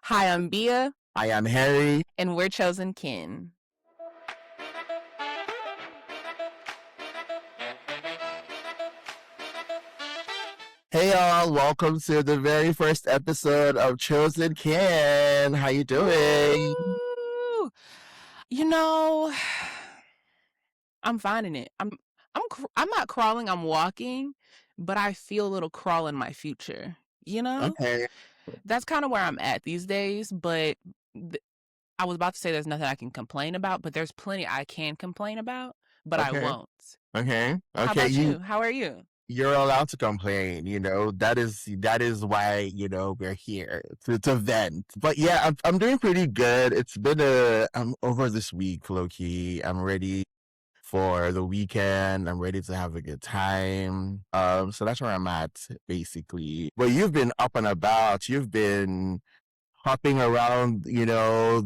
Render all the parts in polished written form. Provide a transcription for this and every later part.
Hi, I'm Bia, I am Harry. and we're Chosen Kin. Hey y'all, welcome to the very first episode of Chosen Kin. How you doing? Woo! You know, I'm finding it. I'm not crawling. I'm walking, but I feel a little crawl in my future. You know, Okay, that's kind of where I'm at these days. But I was about to say there's nothing I can complain about, but there's plenty I can complain about, but I okay, won't. okay, How okay. about you? How are you? You're allowed to complain. That is why we're here to vent. But yeah, I'm doing pretty good. It's been I'm over this week, low key. I'm ready for the weekend. I'm ready to have a good time. So that's where I'm at, basically. But you've been up and about. You've been hopping around,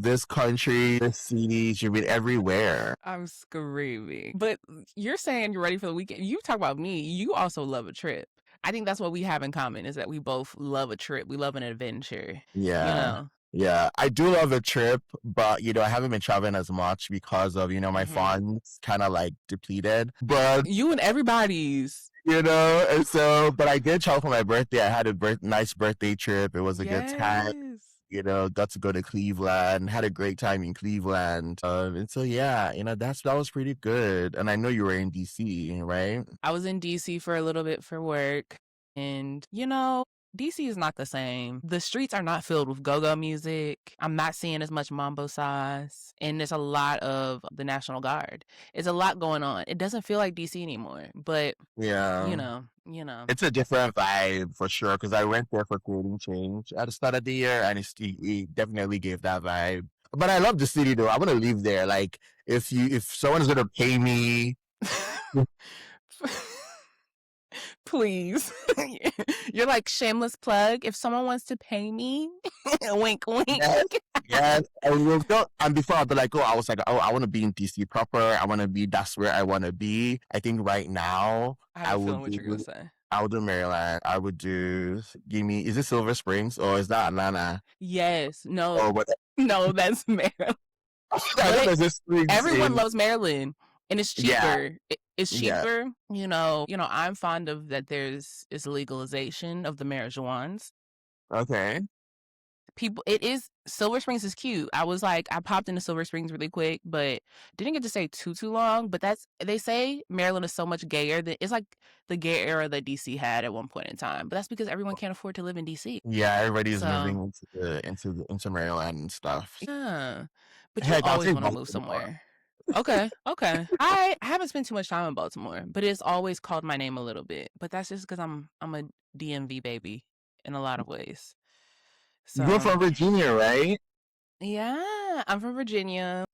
this country, this cities. You've been everywhere. I'm screaming. But you're saying you're ready for the weekend. You talk about me. You also love a trip. I think that's what we have in common is that we both love a trip. We love an adventure. You Yeah. know. Yeah, I do love a trip, but I haven't been traveling as much because of my hmm funds kind of like depleted. But You and everybody's. and so, but I did travel for my birthday. I had a nice birthday trip. It was a good time. Yes. Got to go to Cleveland, had a great time in Cleveland. And so yeah, that was pretty good. And I know you were in DC, right? I was in DC for a little bit for work. And, DC is not the same. The streets are not filled with go-go music. I'm not seeing as much mambo sauce. And there's a lot of the National Guard. It's a lot going on. It doesn't feel like DC anymore. But, Yeah. you know. It's a different vibe for sure because I went there for creating change at the start of the year and it definitely gave that vibe. But I love the city though. I want to live there. Like if someone's gonna pay me, Please. You're like shameless plug. If someone wants to pay me, wink, wink. yes, yes, and before I'd be like, I was like, I want to be in DC proper. I want to be. That's where I want to be. I think right now I have a feeling what you're gonna say. I would do Maryland. I would do. Give me. Is it Silver Springs or is that Atlanta? Yes. No. Or what? No, that's Maryland. Everyone loves Maryland, and it's cheaper. Yeah. It's cheaper. Yeah. I'm fond of that. There's legalization of the marijuans. Okay. Silver Springs is cute. I popped into Silver Springs really quick, but didn't get to stay too long. But they say Maryland is so much gayer that it's like the gay era that DC had at one point in time. But that's because everyone can't afford to live in DC. Yeah, everybody's moving into Maryland and stuff. Yeah, but you always want to move somewhere. Okay. I haven't spent too much time in Baltimore, but it's always called my name a little bit. But that's just because I'm a DMV baby in a lot of ways. So you're from Virginia, right? Yeah, I'm from Virginia,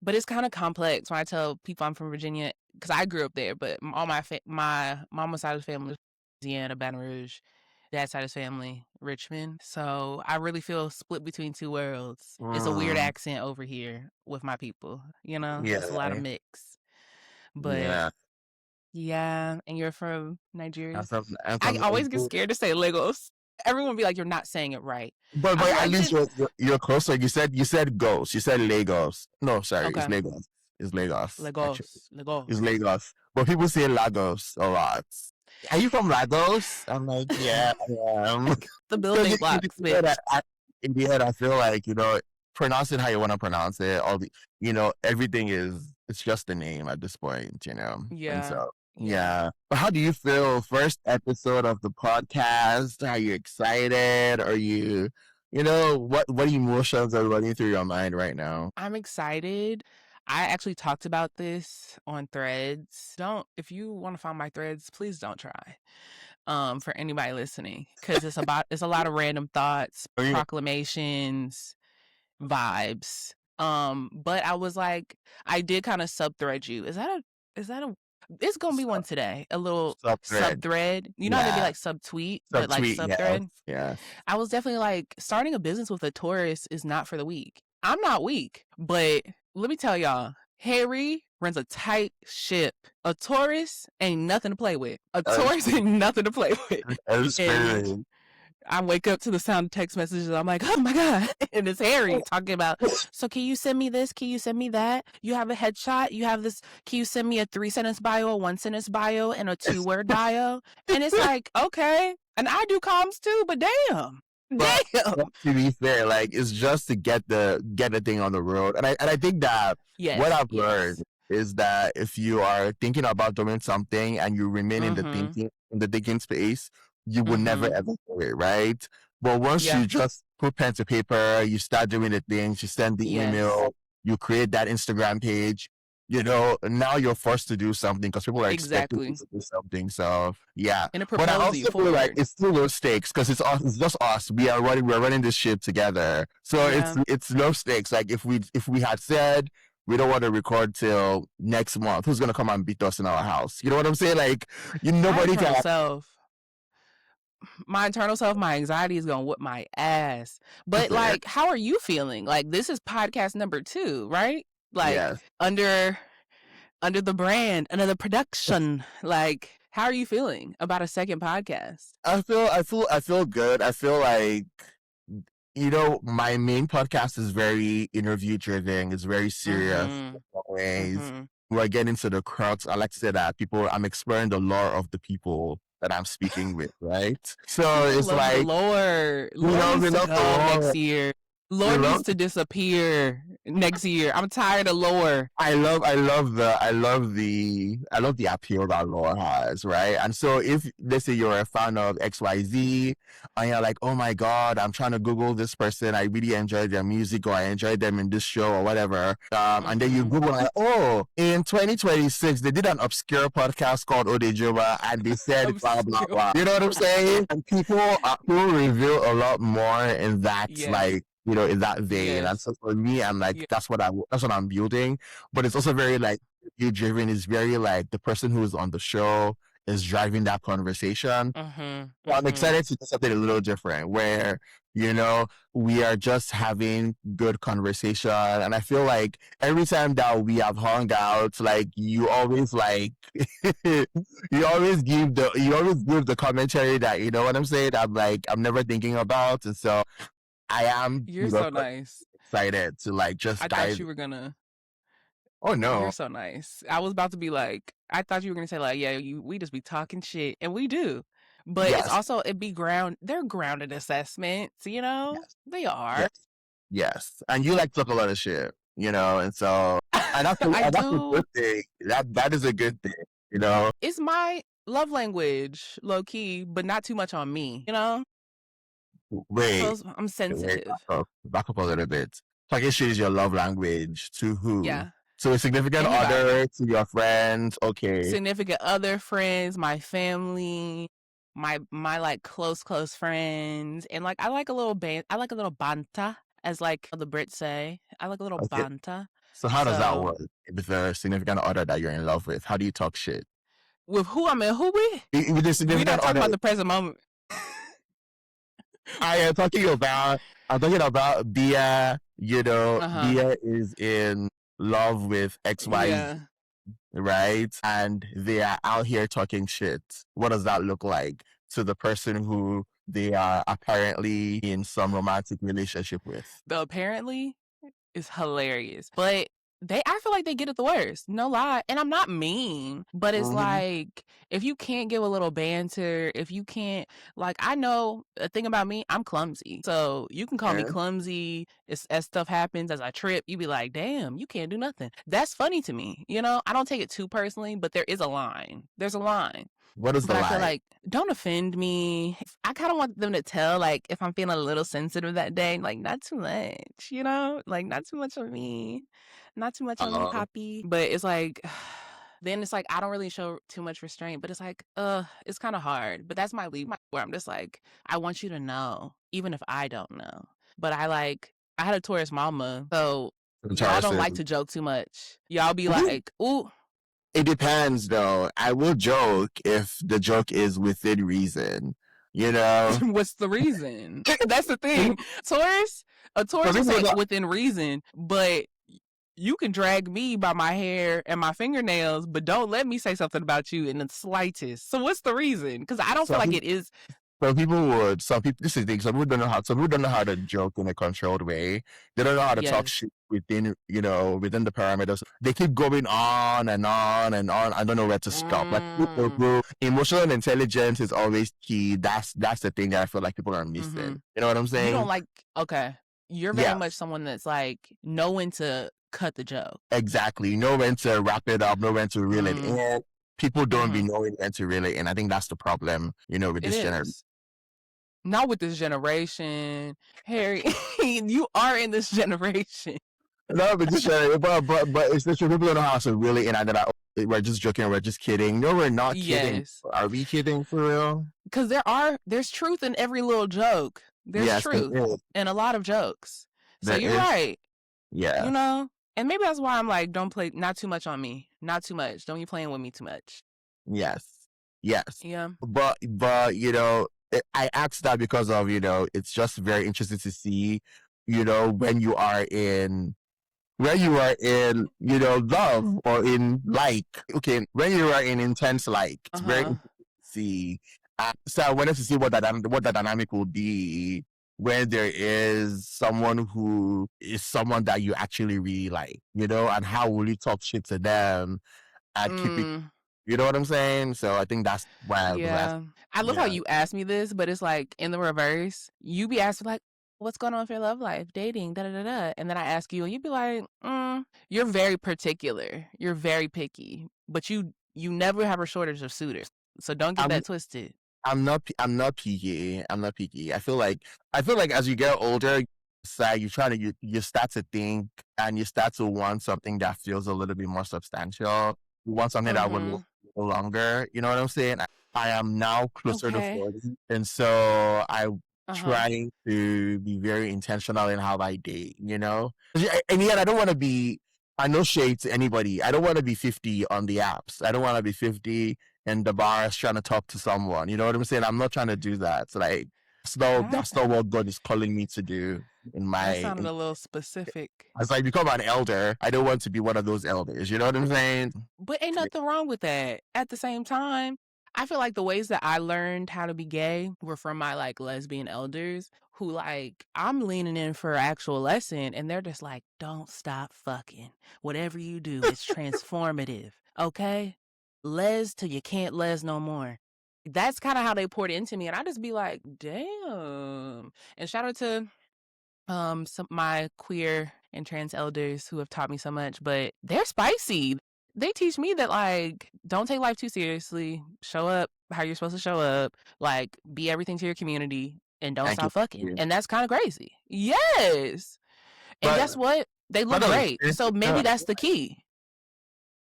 but it's kind of complex when I tell people I'm from Virginia because I grew up there. But all my mama's side of the family is Louisiana, Baton Rouge. Dad's side of his family, Richmond. So I really feel split between two worlds. It's a weird accent over here with my people. Yeah, it's a lot of mix. But yeah, and you're from Nigeria. I always get scared to say Lagos. Everyone be like, "You're not saying it right." But at least you're closer. You said Ghost. You said Lagos. No, sorry, okay. It's Lagos. It's Lagos. It's Lagos. But people say Lagos a lot. Are you from Lagos? I'm like, yeah, I am. The building blocks. In the head, I feel like pronounce it how you want to pronounce it. All the everything it's just a name at this point. Yeah. And so, yeah. But how do you feel? First episode of the podcast. Are you excited? Are you, what emotions are running through your mind right now? I'm excited. I actually talked about this on Threads. If you want to find my Threads, please don't try. For anybody listening, because it's a lot of random thoughts, proclamations, vibes. But I was like, I did kind of sub-thread you. Is that a it's gonna be one today. A little sub-thread. You know how to be like sub-tweet, but like sub-thread. Yeah. I was definitely like, starting a business with a Taurus is not for the weak. I'm not weak, but let me tell y'all, Harry runs a tight ship. A Taurus ain't nothing to play with. A Taurus ain't nothing to play with. I wake up to the sound of text messages. I'm like, oh my God. And it's Harry talking about, so can you send me this? Can you send me that? You have a headshot? You have this? Can you send me a 3-sentence bio, a 1-sentence bio, and a 2-word bio? And it's like, okay. And I do comms too, but damn. But Damn. to be fair, like it's just to get the thing on the road. And I think that what I've learned is that if you are thinking about doing something and you remain in the thinking space, you will never ever do it, right? But once you just put pen to paper, you start doing the things, you send the email, you create that Instagram page, now you're forced to do something because people are expecting you to do something. So yeah, and it but I propels you also feel forward. like it's still low stakes because it's just us. We're running this ship together. So it's low stakes. Like if we had said we don't want to record till next month, who's gonna come and beat us in our house? You know what I'm saying? Like nobody can. My internal self, my anxiety is gonna whip my ass. But like, how are you feeling? Like, this is podcast number 2, right? Like under the brand, under the production. Like, how are you feeling about a second podcast? I feel good. I feel like my main podcast is very interview driven. It's very serious. Always. We're getting to the crux. I like to say that I'm exploring the lore of the people that I'm speaking with, right? So it's like the lore. Lore needs to go next year. Lore needs to disappear next year. I'm tired of lore. I love the appeal that lore has, right? And so if let's say you're a fan of XYZ and you're like, oh my God, I'm trying to Google this person, I really enjoy their music or I enjoyed them in this show or whatever. And then you Google like, oh, in 2026 they did an obscure podcast called Odejoba and they said blah blah blah. You know what I'm saying? And people reveal a lot more in that in that vein. And so for me, I'm like, that's what I'm building. But it's also very like you driven. It's very like the person who is on the show is driving that conversation. So I'm excited to do something a little different where, we are just having good conversation. And I feel like every time that we have hung out, like you always like, you always give the commentary that, you know what I'm saying? I'm never thinking about. And so I am. You're so nice. Excited to like just. I thought you were gonna. Oh no! You're so nice. I was about to be like, I thought you were gonna say like, yeah, we just be talking shit, and we do. But it's also they're grounded assessments, They are. Yes, and you like to talk a lot of shit, and so and that's a good thing. That is a good thing, It's my love language, low key, but not too much on me, Wait, so I'm sensitive. Back up a little bit. Talking shit is your love language to who? Yeah. So a significant other, to your friends, okay. Significant other, friends, my family, my like close friends, and like I like a little banta, as like the Brits say. I like a little banta. So how does that work with a significant other that you're in love with? How do you talk shit? With who I'm in who with? With a significant We're not talking other. about the present moment. I am talking about Bia, Bia is in love with XY, right? And they are out here talking shit. What does that look like to the person who they are apparently in some romantic relationship with? The apparently is hilarious, but I feel like they get it the worst. No lie. And I'm not mean, but it's like, if you can't give a little banter, if you can't, like, I know a thing about me, I'm clumsy. So you can call me clumsy as stuff happens, as I trip, you be like, damn, you can't do nothing. That's funny to me. I don't take it too personally, but there is a line. There's a line. What is the line? I feel like, don't offend me. I kind of want them to tell, like, if I'm feeling a little sensitive that day, like, not too much, like, not too much on me. Not too much on me, Poppy. But it's like, then it's like, I don't really show too much restraint, but it's like, it's kind of hard. But that's my lead, where I'm just like, I want you to know, even if I don't know. But I had a Taurus mama, so y'all don't like to joke too much. Y'all be like, ooh. It depends, though. I will joke if the joke is within reason, What's the reason? That's the thing. A Taurus is like within reason, but you can drag me by my hair and my fingernails, but don't let me say something about you in the slightest. So what's the reason? Because I don't feel like it is some people, this is the thing, some people don't know how to joke in a controlled way. They don't know how to talk Yes. shit within the parameters. They keep going on and on and on. I don't know where to stop. Like, Mm. emotional intelligence is always key. That's the thing that I feel like people are Mm-hmm. missing. You know what I'm You don't saying? like, okay. You're very Yeah, much someone that's like, know when to cut the joke. exactly. Know when to wrap it up, know when to reel it Mm. in. People don't be Mm-hmm. knowing when to reel it in. I think that's the problem, with It this generation. is. Not with this generation. Harry, you are in this generation. No, but just but it's the truth. People don't know how to really, and I that we're just joking, we're just kidding. No, we're not kidding. Yes. Are we kidding for real? Because there's truth in every little joke. There's Yes, there truth is. in a lot of jokes. So There you're is. right. Yeah. And maybe that's why I'm like, don't play, not too much on me. Not too much. Don't be playing with me too much. Yes. Yes. Yeah. But I asked that because of it's just very interesting to see, when you are in love or in like, okay, when you are in intense like, it's very Uh-huh. interesting to see. So I wanted to see what that dynamic will be when there is someone who is someone that you actually really like, and how will you talk shit to them and keep it, Mm, you know what I'm saying? So I think that's why I was asking. yeah. I love how Yeah. you asked me this, but it's like in the reverse. You be asking like, what's going on with your love life, dating, da da da da. And then I ask you, and you'd be like, you're very particular. You're very picky. But you never have a shortage of suitors. So don't get I'm that twisted. I'm not picky. I'm not picky. I feel like as you get older, it's like you start to think and you start to want something that feels a little bit more substantial. You want something that would Mm-hmm. last longer. You know what I'm saying? I am now closer to Okay. 40, and so I'm Uh-huh. trying to be very intentional in how I date. And yet I don't want to be. I no shade to anybody. I don't want to be 50 on the apps. I don't want to be 50 in the bars trying to talk to someone. You know what I'm saying? I'm not trying to do that. It's like That that's not what God is calling me to do that sounded a little specific. as I become an elder. I don't want to be one of those elders. You know what I'm saying? But ain't nothing wrong with that. At the same time, I feel like the ways that I learned how to be gay were from my like lesbian elders who like I'm leaning in for actual lesson and they're just like, don't stop fucking. Whatever you do, it's transformative. Okay? Les till you can't les no more. That's kind of how they poured into me. And I just be like, damn. And shout out to some my queer and trans elders who have taught me so much, but they're spicy. They teach me that like don't take life too seriously. Show up how you're supposed to show up. Like be everything to your community and don't Thank stop fucking. you. And that's kind of crazy. Yes. And But guess what? They look but great. So maybe that's the key.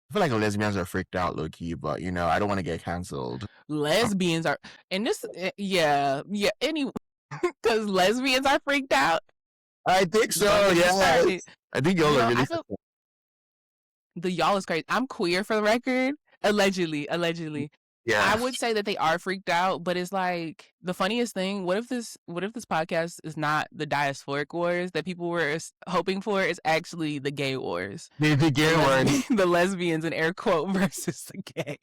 I feel like lesbians are freaked out, low key. But I don't want to get canceled. Lesbians are, and this, yeah. Anyway, because lesbians are freaked out. I think so. Don't get me Yeah. started. I think y'all are really. I feel the y'all is crazy. I'm queer for the record. Allegedly. Yeah. I would say that they are freaked out, but it's like the funniest thing. What if this podcast is not the diasporic wars that people were hoping for? It's actually the gay wars. The gay one. The lesbians in air quote versus the gay.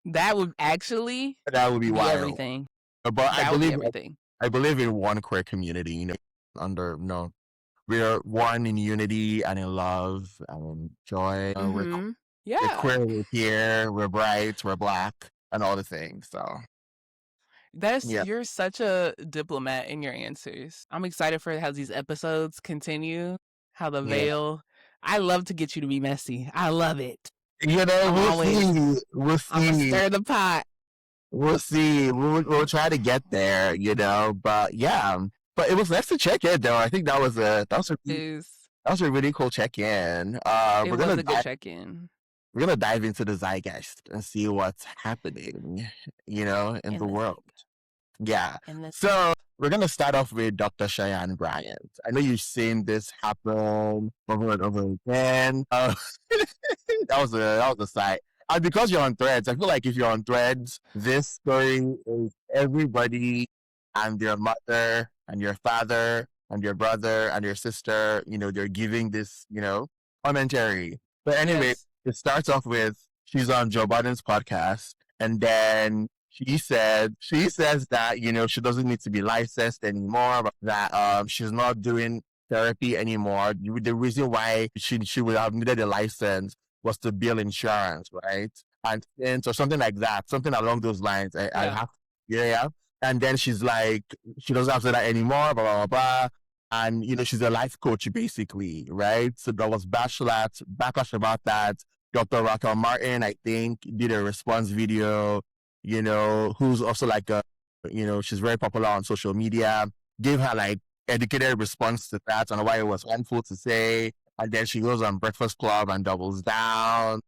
That would actually That would be wild. everything. But That would be everything. I believe in one queer community. We're one in unity and in love and joy. We're Yeah. queer, we're here, we're bright, we're black, and all the things. So You're such a diplomat in your answers. I'm excited for how these episodes continue. How the veil. I love to get you to be messy. I love it. We'll see. I'm gonna stir the pot. We'll see. We'll try to get there. But yeah. But it was nice to check in, though. I think that was a really cool check in. It was a good check in. We're gonna dive into the zeitgeist and see what's happening, in the world. Yeah. So we're gonna start off with Dr. Cheyenne Bryant. I know you've seen this happen over and over again. That was a sight. And because you're on Threads, I feel like if you're on Threads, this story is everybody and their mother and your father and your brother and your sister. They're giving this, commentary. But anyway, it starts off with she's on Joe Biden's podcast, and then she says that, she doesn't need to be licensed anymore, but that she's not doing therapy anymore. The reason why she would have needed a license was to bill insurance, right? And so something like that, something along those lines. I Yeah. have, yeah. And then she's like, she doesn't have to do that anymore, blah, blah, blah. And, she's a life coach basically, right? So there was backlash about that. Dr. Raquel Martin, I think, did a response video, who's also like she's very popular on social media, gave her like educated response to that and why it was harmful to say. And then she goes on Breakfast Club and doubles down.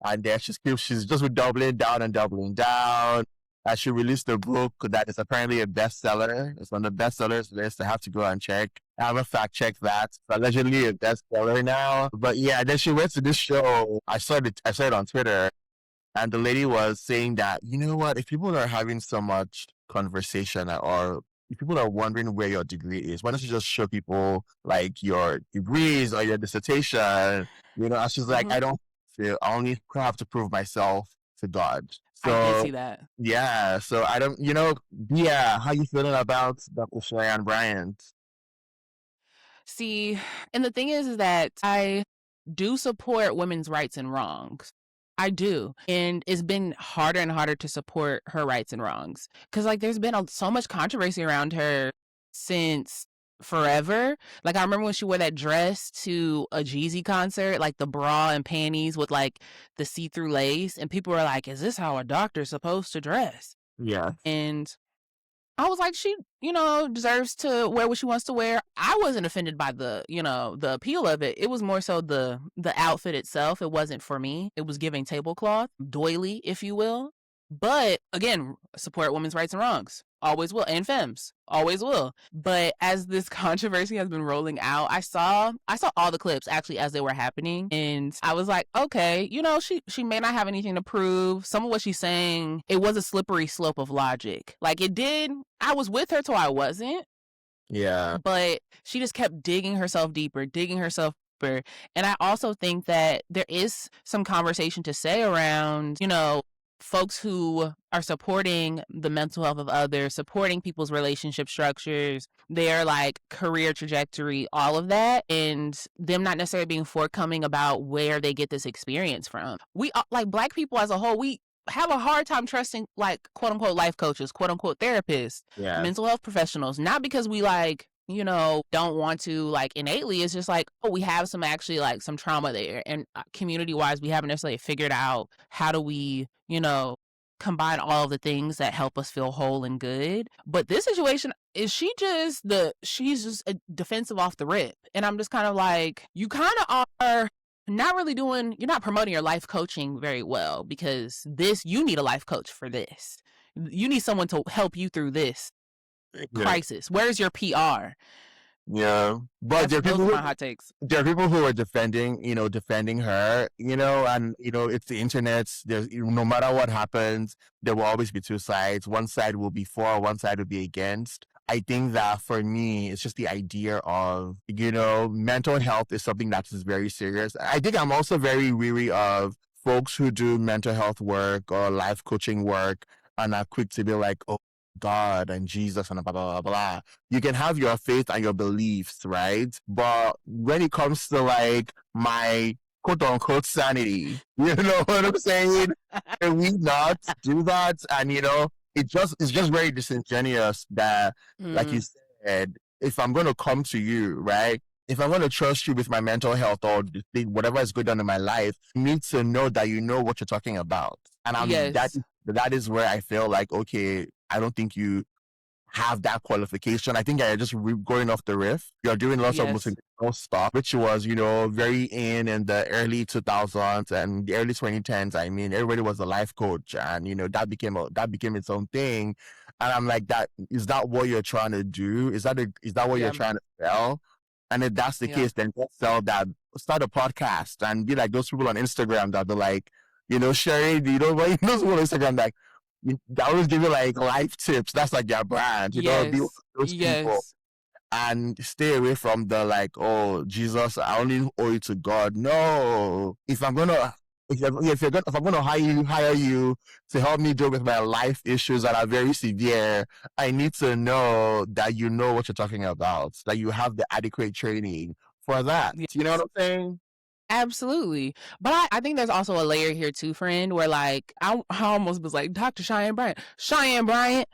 And then she's just doubling down and doubling down. She released a book that is apparently a bestseller. It's on the bestsellers list. I have to go and check. I haven't fact checked that. It's allegedly a bestseller now. But yeah, then she went to this show. I saw it on Twitter. And the lady was saying that, you know what, if people are having so much conversation or if people are wondering where your degree is, why don't you just show people like your degrees or your dissertation? And she's like, I don't feel, I only have to prove myself to God. I did So see that. yeah, so I don't, how you feeling about Dr. Cheyenne Bryant? See, and the thing is that I do support women's rights and wrongs. I do. And it's been harder and harder to support her rights and wrongs. Because, like, there's been so much controversy around her since forever. Like, I remember when she wore that dress to a Jeezy concert, like the bra and panties with, like, the see-through lace. And people were like, is this how a doctor's supposed to dress? Yeah. And I was like, she, deserves to wear what she wants to wear. I wasn't offended by the appeal of it. It was more so the outfit itself. It wasn't for me. It was giving tablecloth, doily, if you will. But again, support women's rights and wrongs. Always will. And femmes. Always will. But as this controversy has been rolling out, I saw all the clips actually as they were happening. And I was like, okay, she may not have anything to prove. Some of what she's saying, it was a slippery slope of logic. Like it did. I was with her till I wasn't. Yeah. But she just kept digging herself deeper. And I also think that there is some conversation to say around, folks who are supporting the mental health of others, supporting people's relationship structures, their like career trajectory, all of that, and them not necessarily being forthcoming about where they get this experience from. We like Black people as a whole, we have a hard time trusting like quote unquote life coaches, quote unquote therapists, mental health professionals, not because we like don't want to like innately. It's just like, we have some actually like some trauma there. And community wise, we haven't necessarily figured out how do we, combine all of the things that help us feel whole and good. But this situation, she's just a defensive off the rip. And I'm just kind of like, you kind of are not really you're not promoting your life coaching very well, because you need a life coach for this. You need someone to help you through this crisis. Where's your PR? Yeah, but there are people my hot takes. There are people who are defending her, and it's the internet. There's no matter what happens, there will always be two sides. One side will be for, one side will be against. I think that for me, it's just the idea of, mental health is something that is very serious. I think I'm also very weary of folks who do mental health work or life coaching work and are quick to be like, oh, God and Jesus and blah, blah, blah, blah. You can have your faith and your beliefs, right? But when it comes to like my quote unquote sanity, you know what I'm saying? Can we not do that? And it's just very disingenuous that, like you said, if I'm going to come to you, right? If I'm going to trust you with my mental health or whatever is going on in my life, you need to know that you know what you're talking about. And that is where I feel like, okay, I don't think you have that qualification. I think you're just going off the riff. You're doing lots of motivational stuff, which was, very in the early 2000s and the early 2010s. I mean, everybody was a life coach, and that became its own thing. And I'm like, is that what you're trying to do? Is that what you're trying to sell? And if that's the case, then let's sell that. Start a podcast and be like those people on Instagram that be like, sharing, those people on Instagram like, they always give you like life tips. That's like their brand, be those people, and stay away from the like, oh Jesus, I only owe it to God. No, if I'm gonna if I'm gonna hire you to help me deal with my life issues that are very severe, I need to know that you know what you're talking about, that you have the adequate training for that. You know what I'm saying? Absolutely. But I think there's also a layer here too, friend, where like I almost was like Dr. Cheyenne Bryant. Cheyenne Bryant,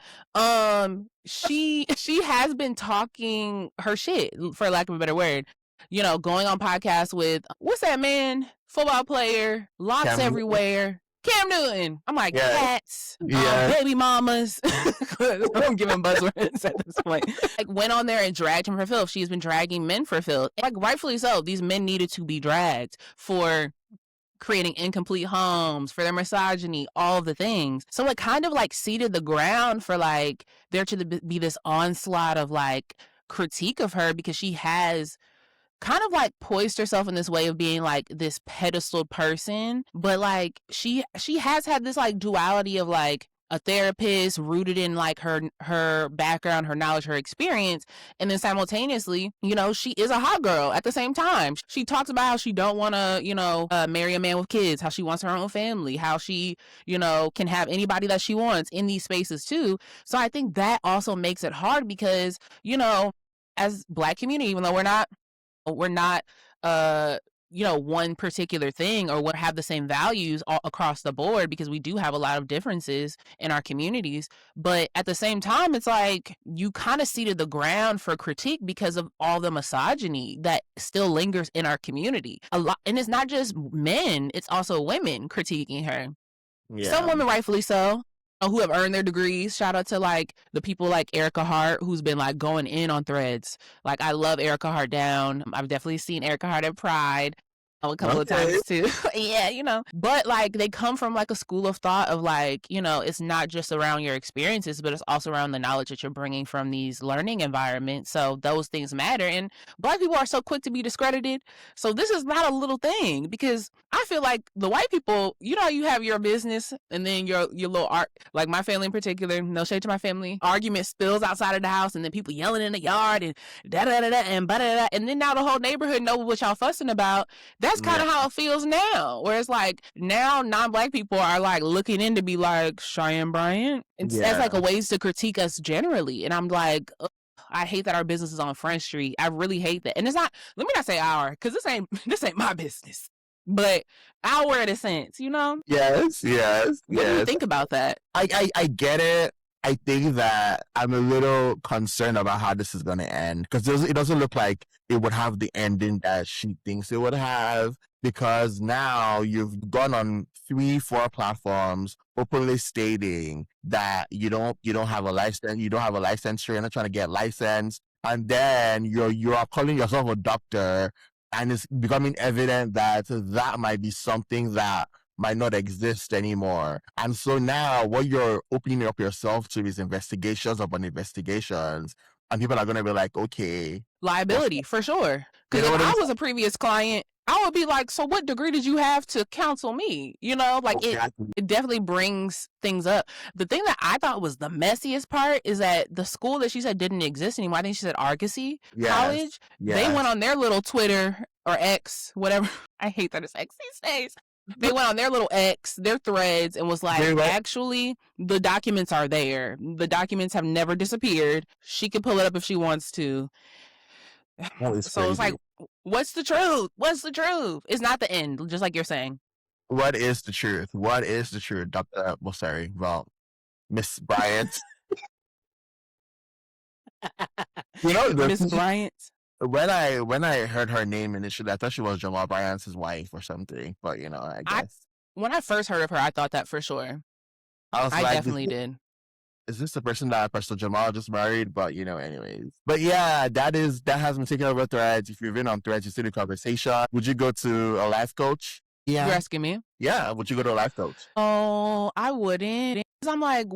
she has been talking her shit, for lack of a better word. You know, going on podcasts with what's that man? Football player, locks Cam Newton. everywhere. Cam Newton. I'm like, Yeah. cats, Yeah. baby mamas. I'm giving buzzwords at this point. Like, went on there and dragged him for filth. She's been dragging men for filth. Like, rightfully so. These men needed to be dragged for creating incomplete homes, for their misogyny, all of the things. So it kind of like seeded the ground for like there to be this onslaught of like critique of her, because she has kind of like poised herself in this way of being like this pedestal person, but like she has had this like duality of like a therapist rooted in like her background, her knowledge, her experience, and then simultaneously, you know, she is a hot girl at the same time. She talks about how she don't want to, you know, marry a man with kids, how she wants her own family, how she, you know, can have anybody that she wants in these spaces too. So I think that also makes it hard because, you know, as Black community, even though we're not you know, one particular thing or have the same values all across the board, because we do have a lot of differences in our communities, but at the same time it's like you kind of seeded the ground for critique because of all the misogyny that still lingers in our community a lot. And it's not just men, it's also women critiquing her. Some women rightfully so, who have earned their degrees. Shout out to like the people like Erica Hart, who's been like going in on Threads. Like, I love Erica Hart down. I've definitely seen Erica Hart at Pride a couple of times too. Yeah, you know, but like they come from like a school of thought of like, you know, it's not just around your experiences, but it's also around the knowledge that you're bringing from these learning environments. So those things matter, and Black people are so quick to be discredited. So this is not a little thing, because I feel like the white people, you know, you have your business and then your little art, like my family in particular, no shade to my family, argument spills outside of the house and then people yelling in the yard and da da da da and da da da, and then now the whole neighborhood knows what y'all fussing about. That's kind of how it feels now, where it's like now non-Black people are like looking in to be like Cheyenne Bryant. That's like a ways to critique us generally, and I'm like, I hate that our business is on Front Street. I really hate that. And it's not, let me not say our, because this ain't my business, but our in a sense, you know? Yes. What do you think about that? I get it. I think that I'm a little concerned about how this is going to end, because it doesn't look like it would have the ending that she thinks it would have, because now you've gone on 3-4 platforms openly stating that you don't have a license, you're not trying to get licensed, and then you are calling yourself a doctor, and it's becoming evident that that might be something that might not exist anymore. And so now what you're opening up yourself to is investigations upon investigations, and people are going to be like, okay. Liability, for sure. Because if I was a previous client, I would be like, so what degree did you have to counsel me? You know, like it definitely brings things up. The thing that I thought was the messiest part is that the school that she said didn't exist anymore, I think she said Argosy College, they went on their little Twitter or X, whatever. I hate that it's X these days. They went on their little X, their Threads, and was like, actually, the documents are there. The documents have never disappeared. She can pull it up if she wants to. So it's like, what's the truth? What's the truth? It's not the end, just like you're saying. What is the truth? What is the truth, Miss Bryant? You know, Miss Bryant. When I heard her name initially, I thought she was Jamal Bryant's wife or something. But you know, I guess when I first heard of her, I thought that for sure. I definitely did. Is this the person that Pastor Jamal just married? But you know, anyways. But yeah, that has been taking over Threads. If you've been on Threads, you see the conversation. Would you go to a life coach? Yeah. You're asking me? Yeah. Would you go to a life coach? Oh, I wouldn't. Because I'm like,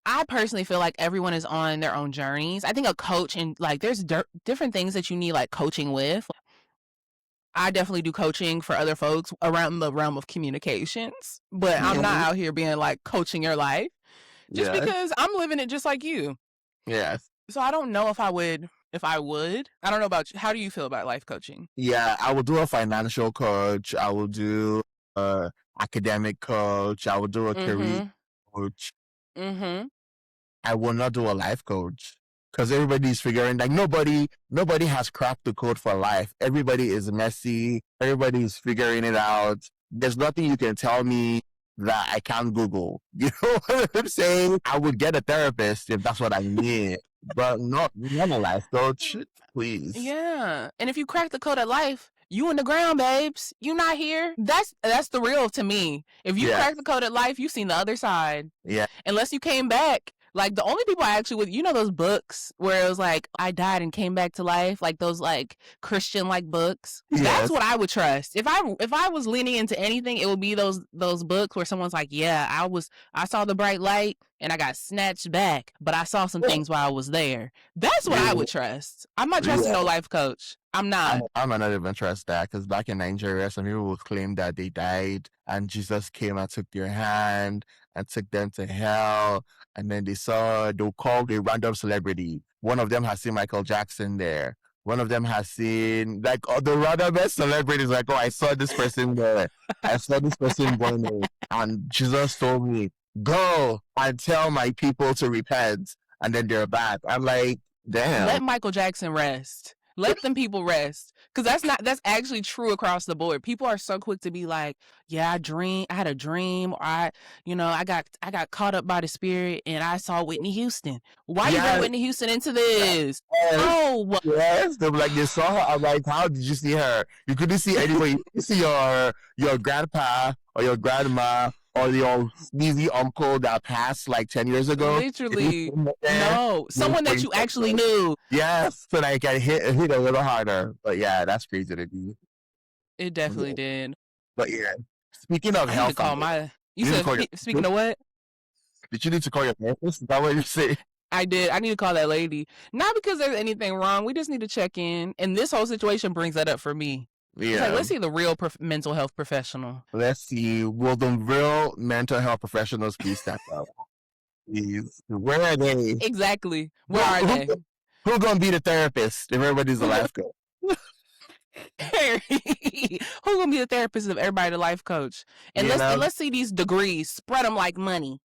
I personally feel like everyone is on their own journeys. I think a coach, and like there's different things that you need like coaching with. I definitely do coaching for other folks around the realm of communications, but I'm not out here being like coaching your life just because I'm living it just like you. Yes. So I don't know if I would. I don't know about you. How do you feel about life coaching? Yeah, I will do a financial coach. I will do a academic coach. I will do a career Mhm. coach. Mhm. I will not do a life coach because everybody's figuring like nobody has cracked the code for life. Everybody is messy. Everybody is figuring it out. There's nothing you can tell me that I can't Google. You know what I'm saying? I would get a therapist if that's what I need, but not a life coach. Please. Yeah. And if you crack the code of life, you in the ground, babes. You not here. That's the real to me. If you Yeah. crack the code of life, you seen the other side. Yeah. Unless you came back. Like the only people I actually with, you know, those books where it was like I died and came back to life, like those like Christian like books. That's Yes. what I would trust. If I was leaning into anything, it would be those books where someone's like, yeah, I saw the bright light and I got snatched back, but I saw some things while I was there. That's what I Yeah. would trust. I'm not trusting no life coach. I'm not. I'm not even trust that because back in Nigeria, some people will claim that they died and Jesus came and took their hand and took them to hell. And then they'll call a random celebrity. One of them has seen Michael Jackson there. One of them has seen like the randomest celebrities, like, oh, I saw this person there. I saw this person born there. And Jesus told me, go and tell my people to repent. And then they're back. I'm like, damn. Let Michael Jackson rest. Let them people rest. Because that's actually true across the board. People are so quick to be like, yeah, I had a dream, or I got caught up by the spirit and I saw Whitney Houston. Why you bring Whitney Houston into this? Oh, yes. They were like, they saw her. I'm like, how did you see her? You couldn't see anybody. You see your grandpa or your grandma or your sneezy uncle that passed like 10 years ago. Literally. No. Someone that you actually knew. Yes. So like I hit a little harder. But yeah, that's crazy to do. It definitely did. But yeah. Speaking of health. Speaking of what? Did you need to call your therapist? Is that what you say? I did. I need to call that lady. Not because there's anything wrong. We just need to check in. And this whole situation brings that up for me. Yeah. Like, let's see the real mental health professional. Let's see. Will the real mental health professionals please step up? Please. Where are they? Exactly. Where are they? Who's going to be the therapist if everybody's a life coach? Who's gonna be the therapist of everybody the life coach? And let's see these degrees. Spread them like money.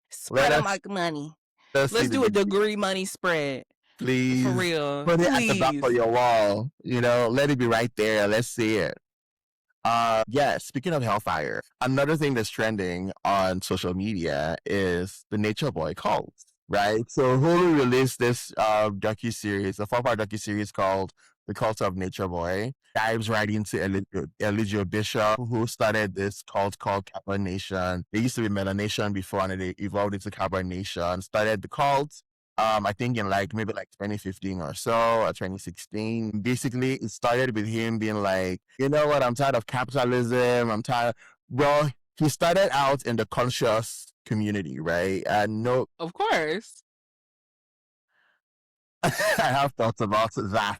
Let's do a degree money spread. Please. For real. Put it at the back of your wall. You know, let it be right there. Let's see it. Yeah, speaking of Hellfire, another thing that's trending on social media is the Nature Boy cult, right? So Hulu released this docuseries, a 4-part docuseries called The Cult of Nature Boy. Dives right into Elijah Bishop, who started this cult called Kappa Nation. They used to be Meta Nation before, and they evolved into Kappa Nation. Started the cult, I think in maybe 2015 or so, or 2016. Basically, it started with him being like, you know what, I'm tired of capitalism. Well, he started out in the conscious community, right? And of course. I have thoughts about that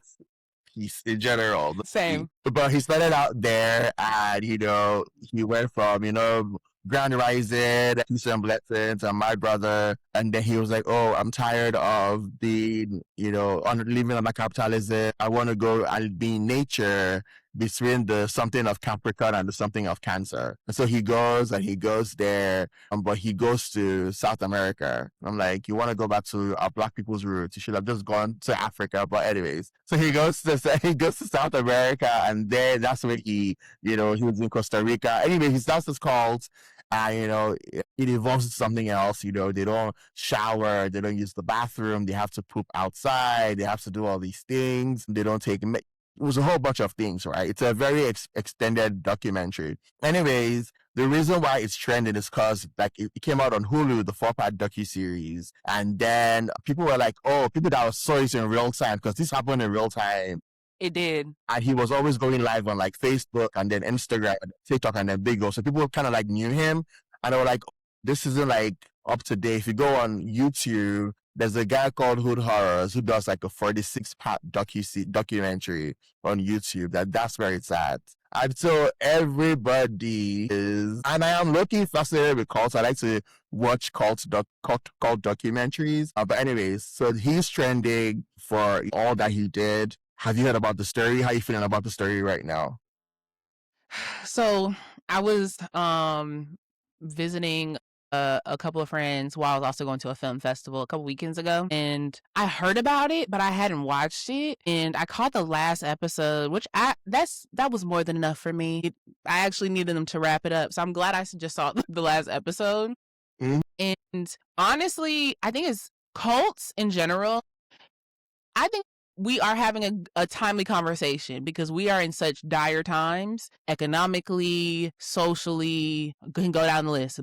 piece in general. Same. But he started out there and, he went from, Grand Rising, Peace and Blessings, and My Brother. And then he was like, oh, I'm tired of living under capitalism. I want to go and be in nature between the something of Capricorn and the something of Cancer. And so he goes there, but he goes to South America. I'm like, you want to go back to our Black people's roots? You should have just gone to Africa. But anyways, so he goes to South America, and there that's where he was in Costa Rica. Anyway, he starts his calls. It evolves into something else. They don't shower, they don't use the bathroom, they have to poop outside, they have to do all these things. They don't take. It was a whole bunch of things, right? It's a very extended documentary. Anyways, the reason why it's trending is because it came out on Hulu, the 4-part docuseries, and then people were like, oh, people that saw it in real time because this happened in real time. It did. And he was always going live on Facebook and then Instagram, and TikTok, and then Bigo. So people kind of knew him, and they were like, this isn't up to date. If you go on YouTube, there's a guy called Hood Horrors who does a 46-part documentary on YouTube. That's where it's at. And so everybody is, and I am looking fascinated with cults. I like to watch cult documentaries. But anyways, so he's trending for all that he did. Have you heard about the story? How are you feeling about the story right now? So I was visiting a couple of friends while I was also going to a film festival a couple weekends ago, and I heard about it, but I hadn't watched it, and I caught the last episode, which that was more than enough for me. I actually needed them to wrap it up, so I'm glad I just saw the last episode. Mhm. And honestly, I think it's cults in general. I think we are having a timely conversation because we are in such dire times, economically, socially, can go down the list.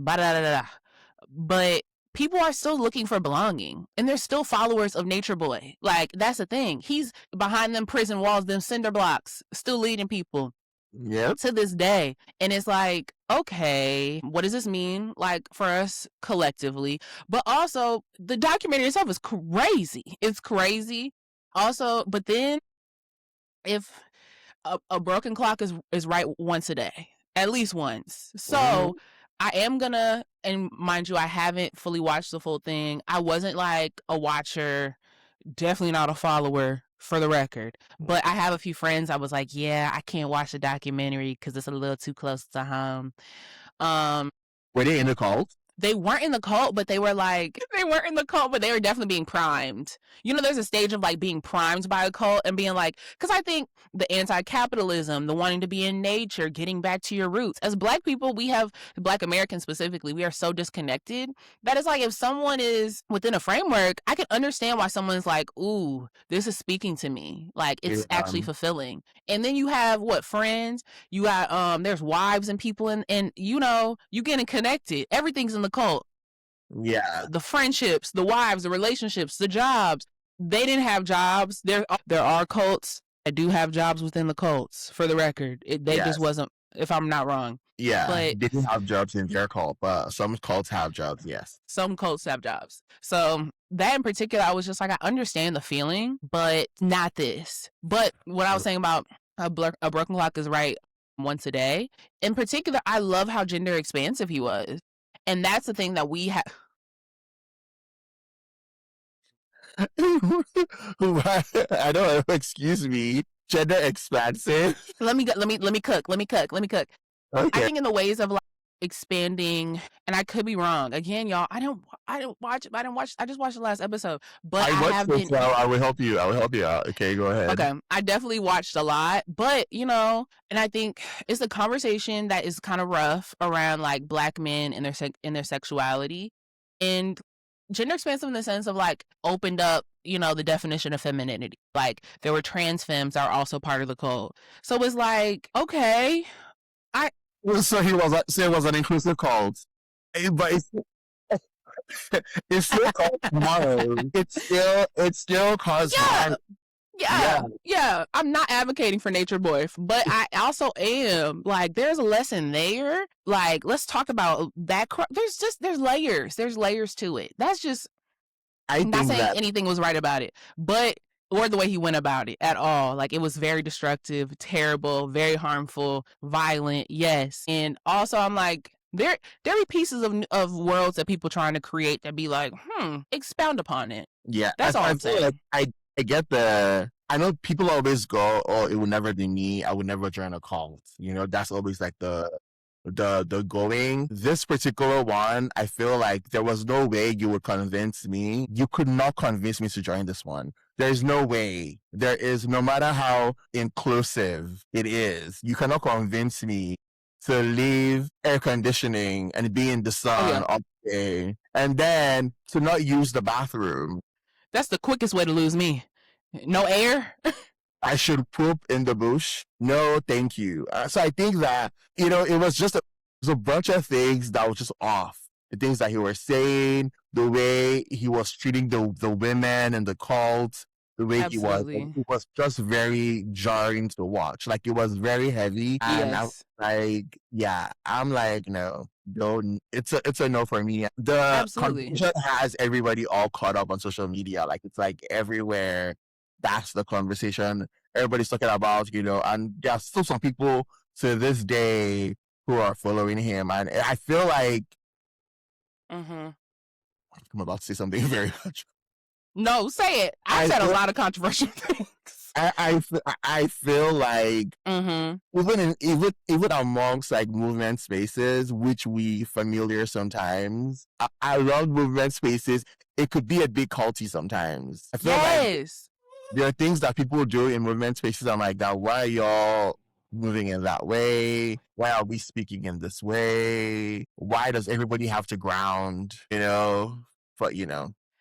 But people are still looking for belonging, and they're still followers of Nature Boy. Like, that's the thing. He's behind them prison walls, them cinder blocks, still leading people Yep. to this day. And it's like, okay, what does this mean, like, for us collectively? But also, the documentary itself is crazy. It's crazy. Also, but then if a broken clock is right once a day, at least once. So I am gonna, and mind you, I haven't fully watched the full thing. I wasn't like a watcher, definitely not a follower, for the record. But I have a few friends I was like, yeah, I can't watch the documentary because it's a little too close to home. Were they in the cult? They weren't in the cult, but they were definitely being primed. You know, there's a stage of like being primed by a cult and being like, because I think the anti-capitalism, the wanting to be in nature, getting back to your roots. As Black people, Black Americans specifically, we are so disconnected that it's like if someone is within a framework, I can understand why someone's like, ooh, this is speaking to me. Like, it's actually fulfilling. And then you have friends, you got there's wives and people, and you know, you getting connected. Everything's in the cult. Yeah. The friendships, the wives, the relationships, the jobs. They didn't have jobs. There are cults that do have jobs within the cults, for the record. They just wasn't, if I'm not wrong. Yeah, But they didn't have jobs in their cult, but some cults have jobs, yes. Some cults have jobs. So that in particular, I was just like, I understand the feeling, but not this. But what I was saying about a broken clock is right once a day. In particular, I love how gender expansive he was. And that's the thing that we have. I don't, excuse me, gender expansive. Let me cook. Okay. I think in the ways of like expanding, and I could be wrong. Again, y'all, I just watched the last episode, but I will help you out. Okay, go ahead. Okay, I definitely watched a lot, but you know, and I think it's a conversation that is kind of rough around like Black men and their sexuality, and gender expansive in the sense of like opened up, you know, the definition of femininity. Like there were trans femmes that are also part of the cult. So it's like, okay, so it was an inclusive cult, but it's still called tomorrow. It still caused harm. Yeah. I'm not advocating for Nature Boy, but I also am like, there's a lesson there. Like, let's talk about that. There's layers. There's layers to it. That's just, I'm not saying anything was right about it, but or the way he went about it at all. Like, it was very destructive, terrible, very harmful, violent. Yes. And also I'm like, there are pieces of worlds that people trying to create that be like, expound upon it. Yeah. That's all I'm saying. Like, I get I know people always go, oh, it will never be me. I would never join a cult. You know, that's always like the going. This particular one, I feel like there was no way you would convince me. You could not convince me to join this one. There's no way. There is, no matter how inclusive it is, you cannot convince me to leave air conditioning and be in the sun all day and then to not use the bathroom. That's the quickest way to lose me. No air. I should poop in the bush. No, thank you. So I think that, you know, it was just a bunch of things that was just off. The things that he was saying, the way he was treating the women and the cult, the way Absolutely. it was just very jarring to watch. Like, it was very heavy. And Yes. I was like, yeah, I'm like, no, it's a no for me. The conversation has everybody all caught up on social media. Like, it's like everywhere. That's the conversation everybody's talking about, you know, and there are still some people to this day who are following him. And I feel like I'm about to say something very much. No, say it. I said a lot of controversial things. I feel like Mm-hmm. even amongst like movement spaces, which we familiar sometimes, I love movement spaces. It could be a bit culty sometimes. I feel like Yes. there are things that people do in movement spaces. I'm like, that why are y'all moving in that way? Why are we speaking in this way? Why does everybody have to ground? But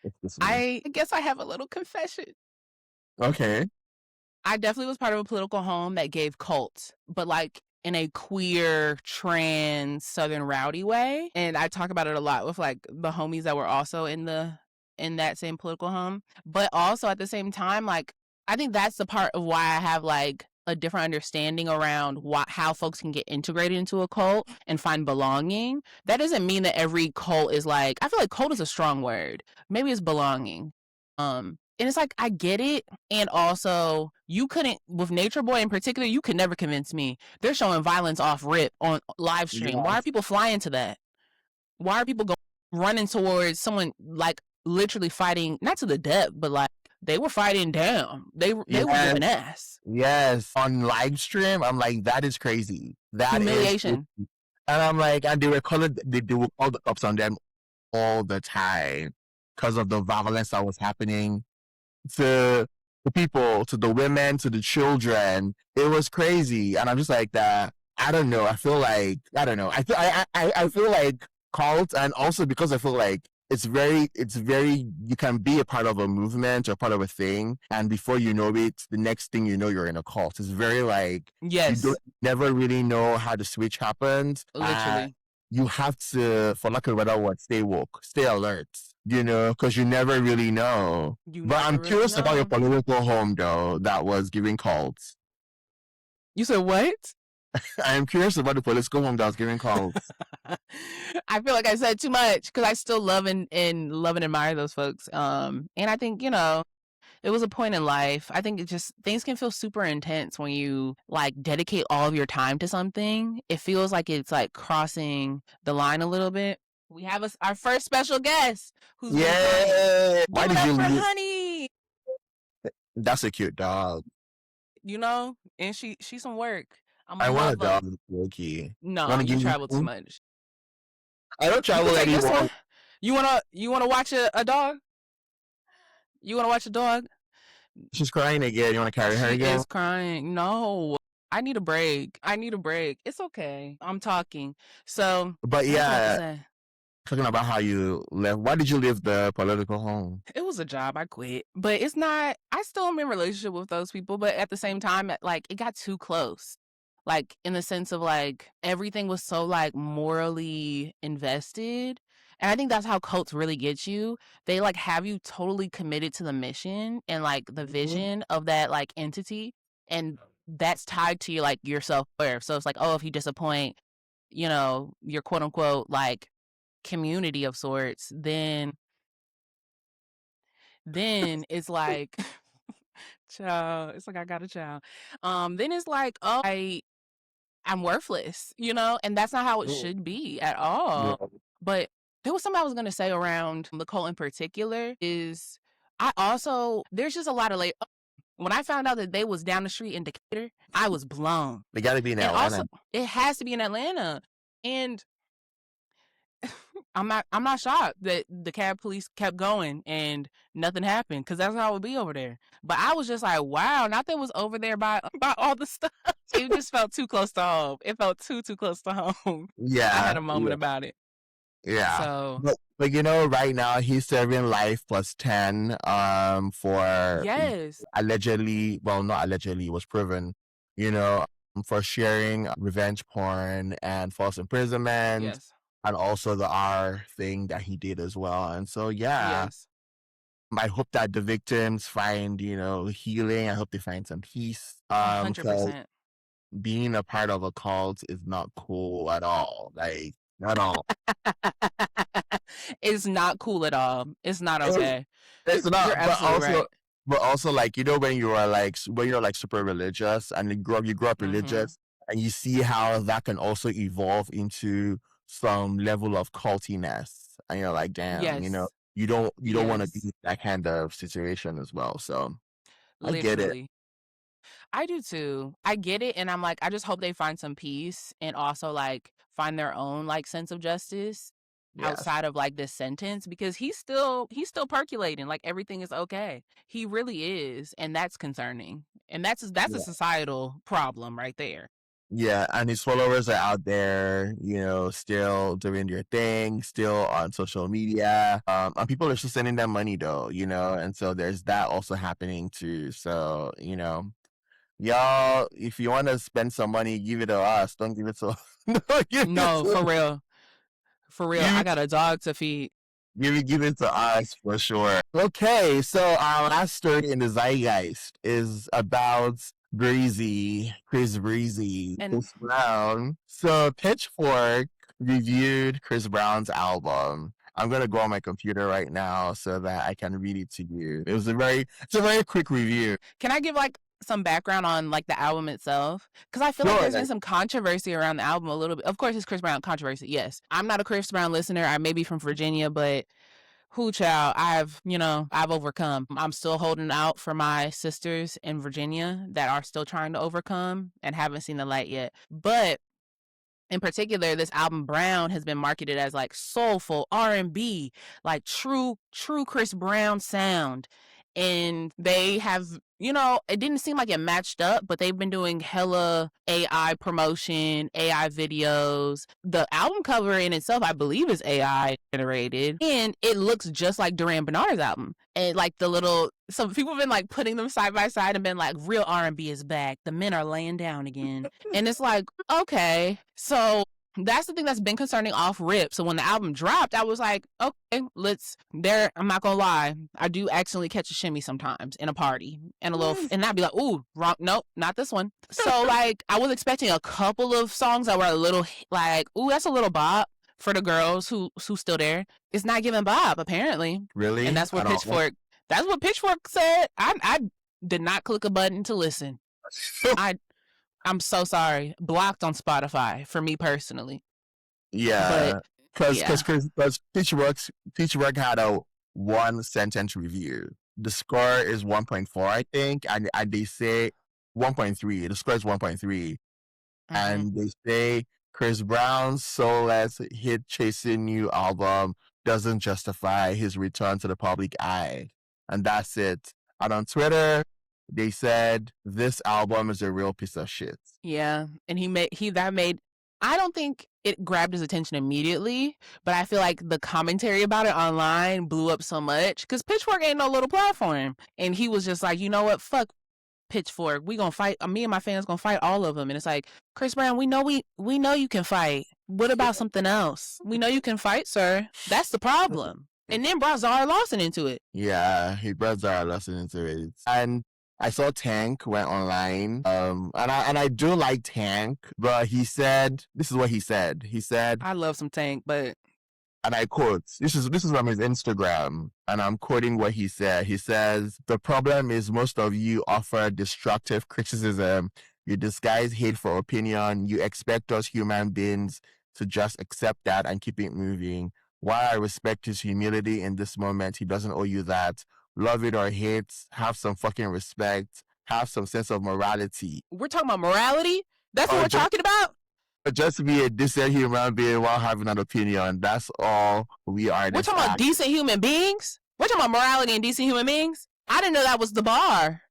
it's just me. I guess I have a little confession. Okay. I definitely was part of a political home that gave cults, but like in a queer, trans, Southern rowdy way. And I talk about it a lot with like the homies that were also in that same political home. But also at the same time, like I think that's the part of why I have like a different understanding around how folks can get integrated into a cult and find belonging. That doesn't mean that every cult is like, I feel like cult is a strong word. Maybe it's belonging. And it's like I get it, and also you couldn't with Nature Boy in particular. You could never convince me. They're showing violence off rip on live stream. Why are Yes. people flying to that? Why are people running towards someone like literally fighting not to the death, but like they were fighting down. They were giving ass. Yes. On live stream, I'm like, that is crazy. That Humiliation. is, and I'm like, and they were call the cops on them all the time because of the violence that was happening to the people, to the women, to the children. It was crazy. And I'm just like that. I don't know. I feel like, I don't know. I feel like cults, and also because I feel like it's very, you can be a part of a movement or part of a thing. And before you know it, the next thing you know, you're in a cult. It's very like, yes, you never really know how the switch happens. Literally. You have to, for lack of a better word, stay woke, stay alert, because you never really know. But I'm curious about your political home, though, that was giving cults. You said what? I am curious about the political home that was giving cults. I feel like I said too much because I still love and admire those folks. And I think, it was a point in life. I think things can feel super intense when you like dedicate all of your time to something. It feels like it's like crossing the line a little bit. We have our first special guest who's Why did you leave? Honey? That's a cute dog. And she's some work. I want a dog, Loki. No, you travel too much. I don't travel anymore. You wanna watch a dog? You wanna watch a dog? She's crying again. You wanna carry her again? She is crying. No. I need a break. It's okay. I'm talking. So but yeah, talking about how you left. Why did you leave the political home? It was a job. I quit. But it's not, I still am in a relationship with those people, but at the same time, like it got too close. Like in the sense of like everything was so like morally invested. And I think that's how cults really get you. They like have you totally committed to the mission and like the vision of that like entity. And that's tied to your like your self-worth. So it's like, oh, if you disappoint, your quote unquote like community of sorts, then it's like child, it's like I got a child. Then it's like, oh, I'm worthless, and that's not how it should be at all. Yeah. But there was something I was gonna say around the cult in particular is there's just a lot of like when I found out that they was down the street in Decatur, I was blown. They gotta be in Atlanta. Also, it has to be in Atlanta. And I'm not shocked that the cab police kept going and nothing happened because that's how it would be over there. But I was just like, wow, not that it was over there by all the stuff. It just felt too close to home. It felt too close to home. Yeah, I had a moment about it. Yeah. So, but right now he's serving life plus 10 for allegedly, well, not allegedly, it was proven, for sharing revenge porn and false imprisonment. Yes. And also the R thing that he did as well. And so, yeah, I hope that the victims find, healing. I hope they find some peace. 100%. Being a part of a cult is not cool at all. Like, at all. It's not cool at all. It's not okay. It's not. You're absolutely right. But also, like, when you're like super religious and you grow up religious, and you see how that can also evolve into some level of cultiness, and you're like, damn, you don't want to be in that kind of situation as well. So literally. I get it. I do too. I get it, and I'm like, I just hope they find some peace and also like find their own like sense of justice Yes. outside of like this sentence, because he's still percolating like everything is okay. He really is, and that's concerning. And that's a Yeah. societal problem right there. Yeah, and his followers are out there, still doing their thing, still on social media. And people are still sending them money though, and so there's that also happening too. So, y'all, if you want to spend some money, give it to us. Don't give it to no, give it No, for to real. For real. give I it, got a dog to feed. give it to us for sure. Okay, so our last story in the zeitgeist is about Chris Breezy, And Chris Brown. So Pitchfork reviewed Chris Brown's album. I'm gonna go on my computer right now so that I can read it to you. It's a very quick review. can I give like some background on like the album itself? Because I feel like Sure. there's been some controversy around the album a little bit. Of course, it's Chris Brown controversy. Yes, I'm not a Chris Brown listener. I may be from Virginia, but who child, I've overcome. I'm still holding out for my sisters in Virginia that are still trying to overcome and haven't seen the light yet. But in particular, this album Brown has been marketed as like soulful R&B, like true Chris Brown sound. And they have, it didn't seem like it matched up, but they've been doing hella AI promotion, AI videos. The album cover in itself, I believe, is AI generated, and it looks just like Duran Bernard's album. And like some people have been like putting them side by side and been like, real R&B is back. The men are laying down again. And it's like, okay. So that's the thing that's been concerning off rip. So when the album dropped, I was like, okay, I'm not gonna lie, I do accidentally catch a shimmy sometimes in a party and and I'd be like, ooh, wrong, nope, not this one. So like I was expecting a couple of songs that were a little like, ooh, that's a little bop for the girls who's still there. It's not giving bop apparently. Really? And that's what Pitchfork said. I did not click a button to listen. I'm so sorry. Blocked on Spotify for me personally. Yeah, But because yeah. Pitchfork had a one sentence review. The score is 1.4, I think, and they say 1.3. The score is 1.3, and they say Chris Brown's soulless hit chasing new album doesn't justify his return to the public eye, and that's it. And on Twitter, they said this album is a real piece of shit. Yeah, and I don't think it grabbed his attention immediately, but I feel like the commentary about it online blew up so much because Pitchfork ain't no little platform, and he was just like, you know what, fuck Pitchfork, we gonna fight. Me and my fans gonna fight all of them, and it's like, Chris Brown, we know you can fight. What about something else? We know you can fight, sir. That's the problem. And then brought Zara Lawson into it. Yeah, he brought Zara Lawson into it, and I saw Tank went online, and I do like Tank, but this is what he said. He said, I love some Tank, but, and I quote, this is from his Instagram, and I'm quoting what he said. He says, "The problem is most of you offer destructive criticism. You disguise hate for opinion. You expect us human beings to just accept that and keep it moving. While I respect his humility in this moment, he doesn't owe you that. Love it or hate, have some fucking respect, have some sense of morality." we're talking about morality? That's what we're talking about? Just be a decent human being while having an opinion. That's all we are. We're talking about decent human beings? We're talking about morality and decent human beings? I didn't know that was the bar.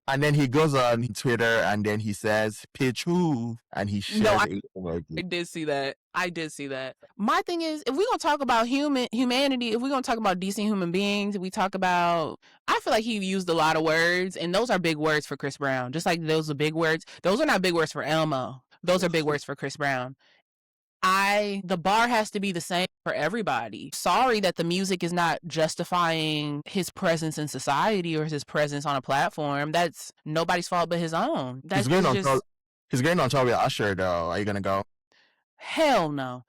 And then he goes on Twitter and then he says, "Pitch who?" And he shares I did see that. My thing is, if we're going to talk about humanity, if we're going to talk about decent human beings, I feel like he used a lot of words, and those are big words for Chris Brown. Just like those are big words. Those are not big words for Elmo. Those are big words for Chris Brown. The bar has to be the same for everybody. Sorry that the music is not justifying his presence in society or his presence on a platform. That's nobody's fault but his own. He's going on tour with Usher though. Are you gonna go? Hell no.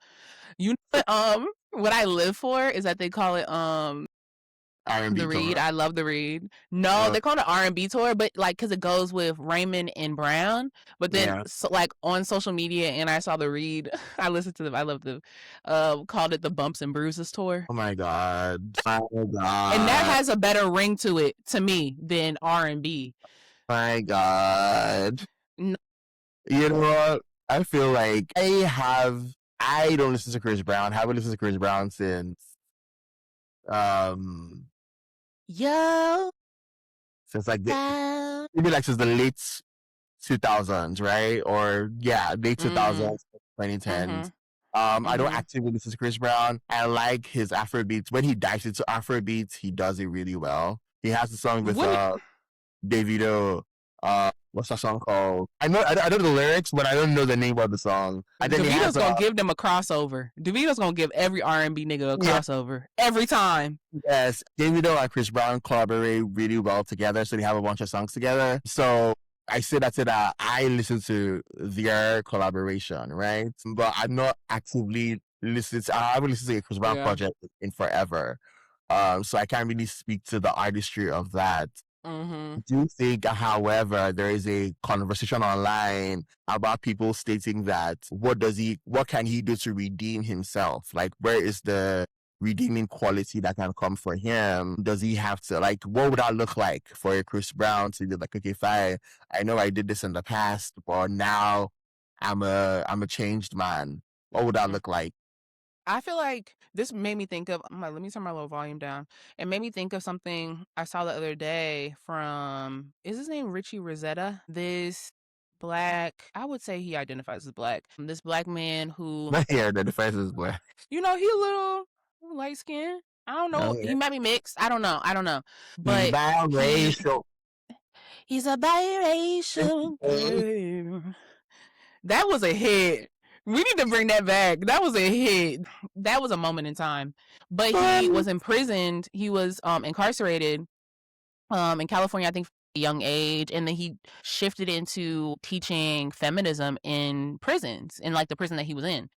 You know what I live for is that they call it R&B the Read. tour. I love the Read. No, they call it R&B tour, but like because it goes with Raymond and Brown. But then, like on social media, and I saw the Read. I listened to them. I love them. Called it the Bumps and Bruises tour. Oh my god! Oh my god! And that has a better ring to it to me than R&B. My God. No. You know what? I feel like I don't listen to Chris Brown. Haven't listened to Chris Brown um Yo, since like time. maybe like since the late 2000s, right? Or yeah, late Mm. 2000s, 2010s. Mhm. I don't Mhm. actively listen to Chris Brown. I like his Afrobeats. When he dives into Afrobeats, he does it really well. He has a song with When Davido. What's that song called? I know the lyrics, but I don't know the name of the song. And then he has Davido's gonna give them a crossover. Davido's gonna give every R&B nigga a yeah, crossover every time. yes, Davido and Chris Brown collaborate really well together, so they have a bunch of songs together. So I say that I listen to their collaboration, right? But I'm not actively listening. I haven't listened to a Chris Brown Yeah. project in forever, so I can't really speak to the artistry of that. I Mhm. do think, however, there is a conversation online about people stating that what can he do to redeem himself? Like, where is the redeeming quality that can come for him? Does he have to, like, what would that look like for a Chris Brown to be like, okay, fine, I know I did this in the past, but now I'm a changed man. What would that Mm. look like? I feel like this made me think of let me turn my little volume down. It made me think of something I saw the other day from is his name Richie Rosetta? This black, I would say he identifies as black. This black man who, My hair, the defense is black. he a little light skin. I don't know. Oh, yeah. He might be mixed. I don't know. I don't know. He's But biracial. he's a biracial girl. That was a hit. We need to bring that back. That was a hit. That was a moment in time. But he was imprisoned. He was incarcerated in California, I think, from a young age, and then he shifted into teaching feminism in prisons, in like the prison that he was in.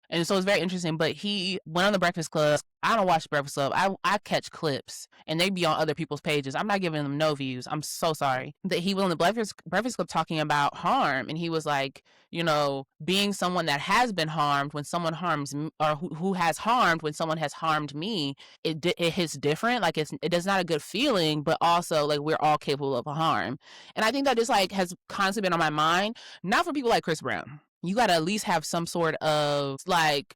And so it's very interesting. But he went on the Breakfast Club. I don't watch Breakfast Club. I catch clips and they be on other people's pages. I'm not giving them no views. I'm so sorry. That he was on the Breakfast Club talking about harm. And he was like, being someone that has been harmed when someone harms me, or who has harmed when someone has harmed me, it hits different. Like it's not a good feeling, but also like we're all capable of a harm. And I think that just like has constantly been on my mind, not for people like Chris Brown. You got to at least have some sort of like,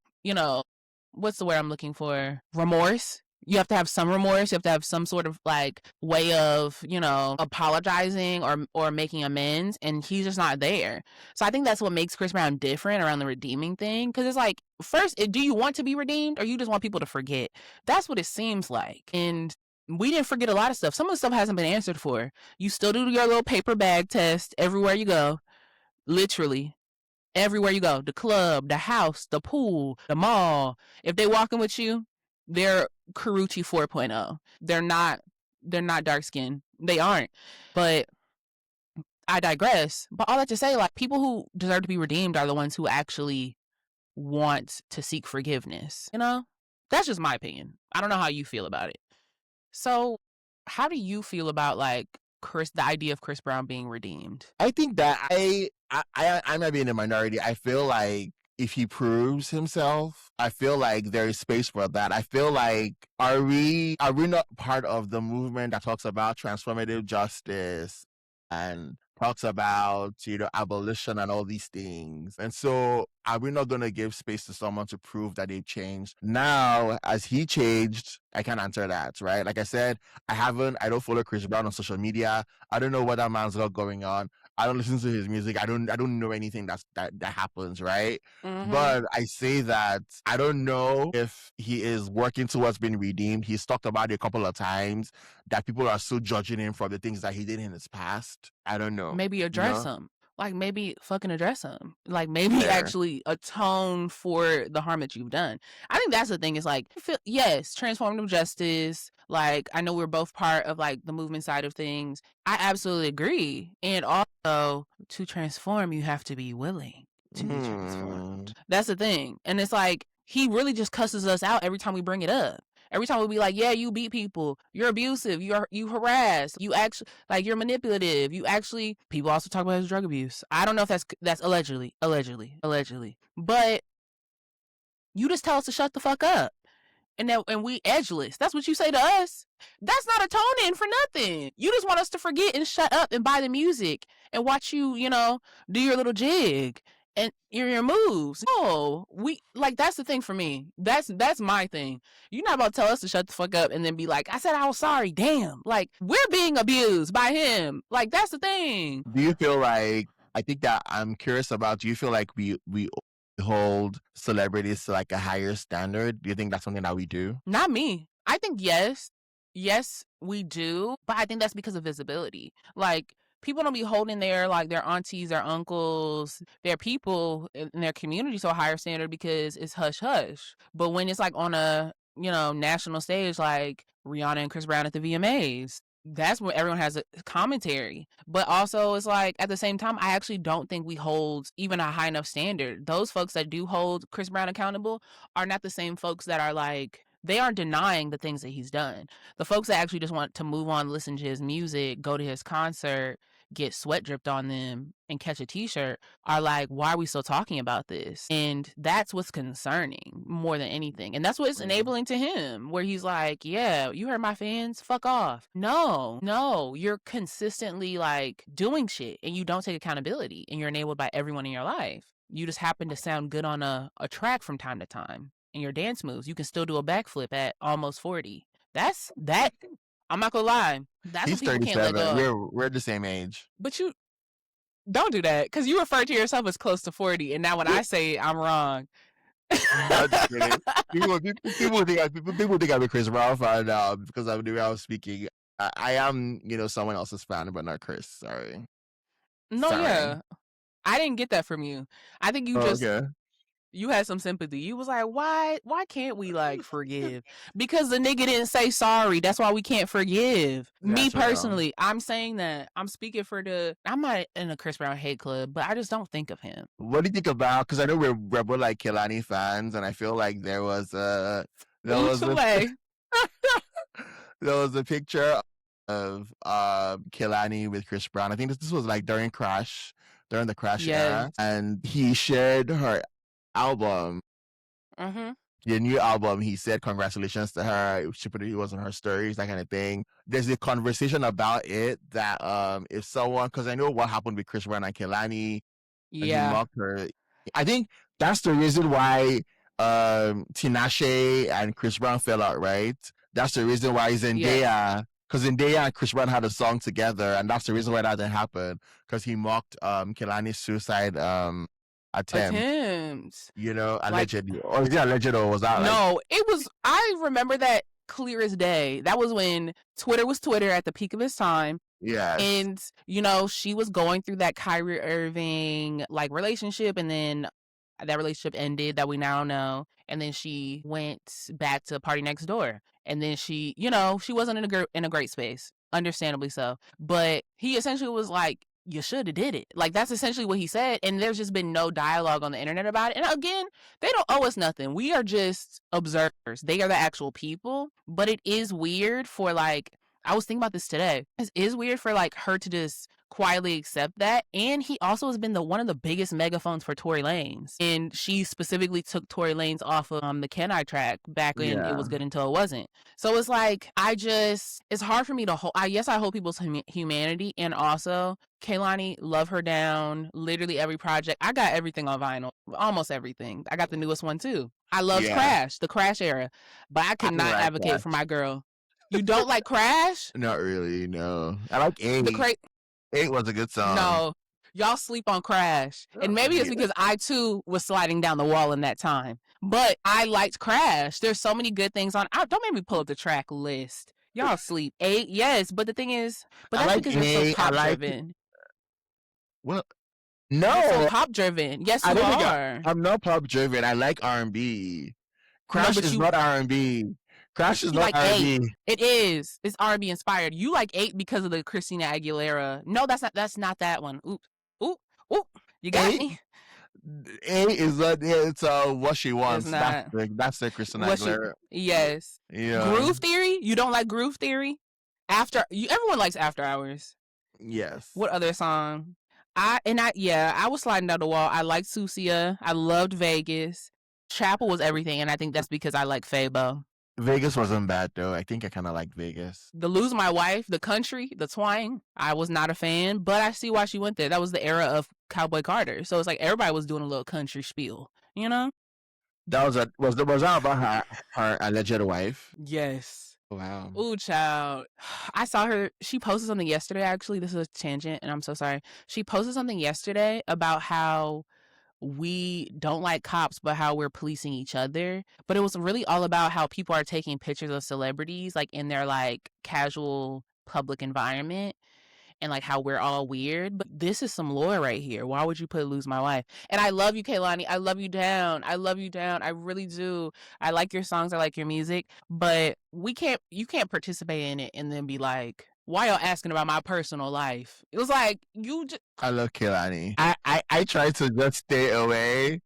what's the word I'm looking for? Remorse. You have to have some remorse. You have to have some sort of like way of, apologizing or making amends. And he's just not there. So I think that's what makes Chris Brown different around the redeeming thing. Cause it's like, first, do you want to be redeemed or you just want people to forget? That's what it seems like. And we didn't forget a lot of stuff. Some of the stuff hasn't been answered for. You still do your little paper bag test everywhere you go. Literally everywhere you go, the club, the house, the pool, the mall. If they walking with you, they're Karuchi 4.0. They're not dark skinned. They aren't. But I digress. But all that to say, like, people who deserve to be redeemed are the ones who actually want to seek forgiveness. That's just my opinion. I don't know how you feel about it. So how do you feel about like the idea of Chris Brown being redeemed? I think that I might be in the minority. I feel like if he proves himself, I feel like there is space for that. I feel like are we not part of the movement that talks about transformative justice and talks about abolition and all these things? And so are we not going to give space to someone to prove that they've changed? Now, as he changed, I can't answer that, right? Like I said, I don't follow Chris Brown on social media. I don't know what that man's got going on. I don't listen to his music. I don't know anything that happens, right? Mm-hmm. But I say that I don't know if he is working towards being redeemed. He's talked about it a couple of times that people are still judging him for the things that he did in his past. I don't know. Maybe address them. Like maybe fucking address them. Like maybe Fair. actually atone for the harm that you've done. I think that's the thing. Is like, yes, transformative justice. Like I know we're both part of like the movement side of things. I absolutely agree. And also to transform, you have to be willing to be transformed. That's the thing. And it's like he really just cusses us out every time we bring it up. Every time we'll be like, yeah, you beat people, you're abusive, you harass, you actually like you're manipulative, people also talk about his drug abuse. I don't know if that's allegedly, but you just tell us to shut the fuck up. and we edgeless. That's what you say to us. That's not a tone in for nothing. You just want us to forget and shut up and buy the music and watch you, do your little jig and your moves. No, that's the thing for me. That's my thing. You're not about to tell us to shut the fuck up and then be like, I said I was sorry. Damn. Like, we're being abused by him. Like, that's the thing. Do you feel like, I think that I'm curious about, do you feel like we hold celebrities to like a higher standard? Do you think that's something that we do? Not me. I think yes, we do, but I think that's because of visibility. Like, people don't be holding their aunties, their uncles, their people in their community to a higher standard because it's hush hush. But when it's like on a national stage, like Rihanna and Chris Brown at the VMAs, that's where everyone has a commentary. But also, it's like, at the same time, I actually don't think we hold even a high enough standard. Those folks that do hold Chris Brown accountable are not the same folks that are like, they aren't denying the things that he's done. The folks that actually just want to move on, listen to his music, go to his concert, get sweat dripped on them, and catch a t-shirt are like, why are we still talking about this? And that's what's concerning more than anything. And that's what's enabling to him, where he's like, yeah, you heard my fans, fuck off. No, you're consistently like doing shit and you don't take accountability, and you're enabled by everyone in your life. You just happen to sound good on a track from time to time. And your dance moves, you can still do a backflip at almost 40. That's that. I'm not gonna lie. That's He's what people can't let 37. go. We're the same age. But you don't do that, because you refer to yourself as close to 40, and now when I say I'm wrong. I'm just kidding. People think I'm a Chris Brown fan now because of the way I was speaking. I am, someone else's fan, but not Chris. Sorry. No, Sorry. yeah. I didn't get that from you. I think you just Okay. you had some sympathy. You was like, why can't we like forgive? Because the nigga didn't say sorry. That's why we can't forgive. Me That's real. personally, I'm saying that. I'm speaking for I'm not in a Chris Brown hate club, but I just don't think of him. What do you think about? Because I know we're both like Kehlani fans, and I feel like there was a picture of Kehlani with Chris Brown. I think this was like during the Crash era, and he shared her album. Mm-hmm. The new album. He said congratulations to her. She put it was on her stories, that kind of thing. There's a conversation about it that if someone, because I know what happened with Chris Brown and Kehlani, and he mocked her. I think that's the reason why Tinashe and Chris Brown fell out, right? That's the reason why Zendaya, because Zendaya and Chris Brown had a song together, and that's the reason why that didn't happen, because he mocked Kehlani's suicide attempt. Allegedly. Or is it alleged, or was that No, it was, I remember that clear as day. That was when Twitter was Twitter at the peak of its time. Yeah. And, she was going through that Kyrie Irving like relationship, and then that relationship ended, that we now know. And then she went back to Party Next Door. And then she, she wasn't in a great space. Understandably so. But he essentially was like, you should have did it. Like, that's essentially what he said. And there's just been no dialogue on the internet about it. And again, they don't owe us nothing. We are just observers. They are the actual people. But it is weird for like, I was thinking about this today. It is weird for like her to just quietly accept that. And he also has been one of the biggest megaphones for Tory Lanez. And she specifically took Tory Lanez off of the Can I track back when it was good until it wasn't. So it's like, it's hard for me to hold. I hold people's humanity. And also, Kehlani, love her down. Literally every project. I got everything on vinyl. Almost everything. I got the newest one too. I love Crash, the Crash era. But I could not advocate for my girl. You don't like Crash? Not really, no. I like 8. 8 was a good song. No, y'all sleep on Crash. And maybe it's because I too was sliding down the wall in that time. But I liked Crash. There's so many good things on. Don't make me pull up the track list. Y'all sleep. 8, yes. But the thing is, that's like because you're so pop driven. Well, no. You're so pop driven. Yes, you are. I'm not pop driven. I like R&B. Crash is not R&B. Crash is not R&B. It is. It's R&B inspired. You like 8 because of the Christina Aguilera. No, that's not that one. Oop. You got 8? me. 8 is it's What She Wants. That's the Christina Aguilera. Yes. Yeah. Groove Theory? You don't like Groove Theory? Everyone likes After Hours. Yes. What other song? I was sliding down the wall. I liked Susia. I loved Vegas. Chapel was everything, and I think that's because I like Fabo. Vegas wasn't bad though. I think I kind of like Vegas. The Lose My Wife, the country, the twang, I was not a fan, but I see why she went there. That was the era of Cowboy Carter. So it's like everybody was doing a little country spiel, you know? That was that about her alleged wife? Yes. Wow. Ooh, child. I saw her. She posted something yesterday, actually. This is a tangent, and I'm so sorry. She posted something yesterday about how we don't like cops, but how we're policing each other. But it was really all about how people are taking pictures of celebrities, like in their like casual public environment, and like how we're all weird. But this is some lore right here. Why would you put Lose My Wife? And I love you, Kehlani. I love you down. I love you down. I really do. I like your songs. I like your music. But you can't participate in it and then be like, why y'all asking about my personal life? It was like, I love Kehlani. I try to just stay away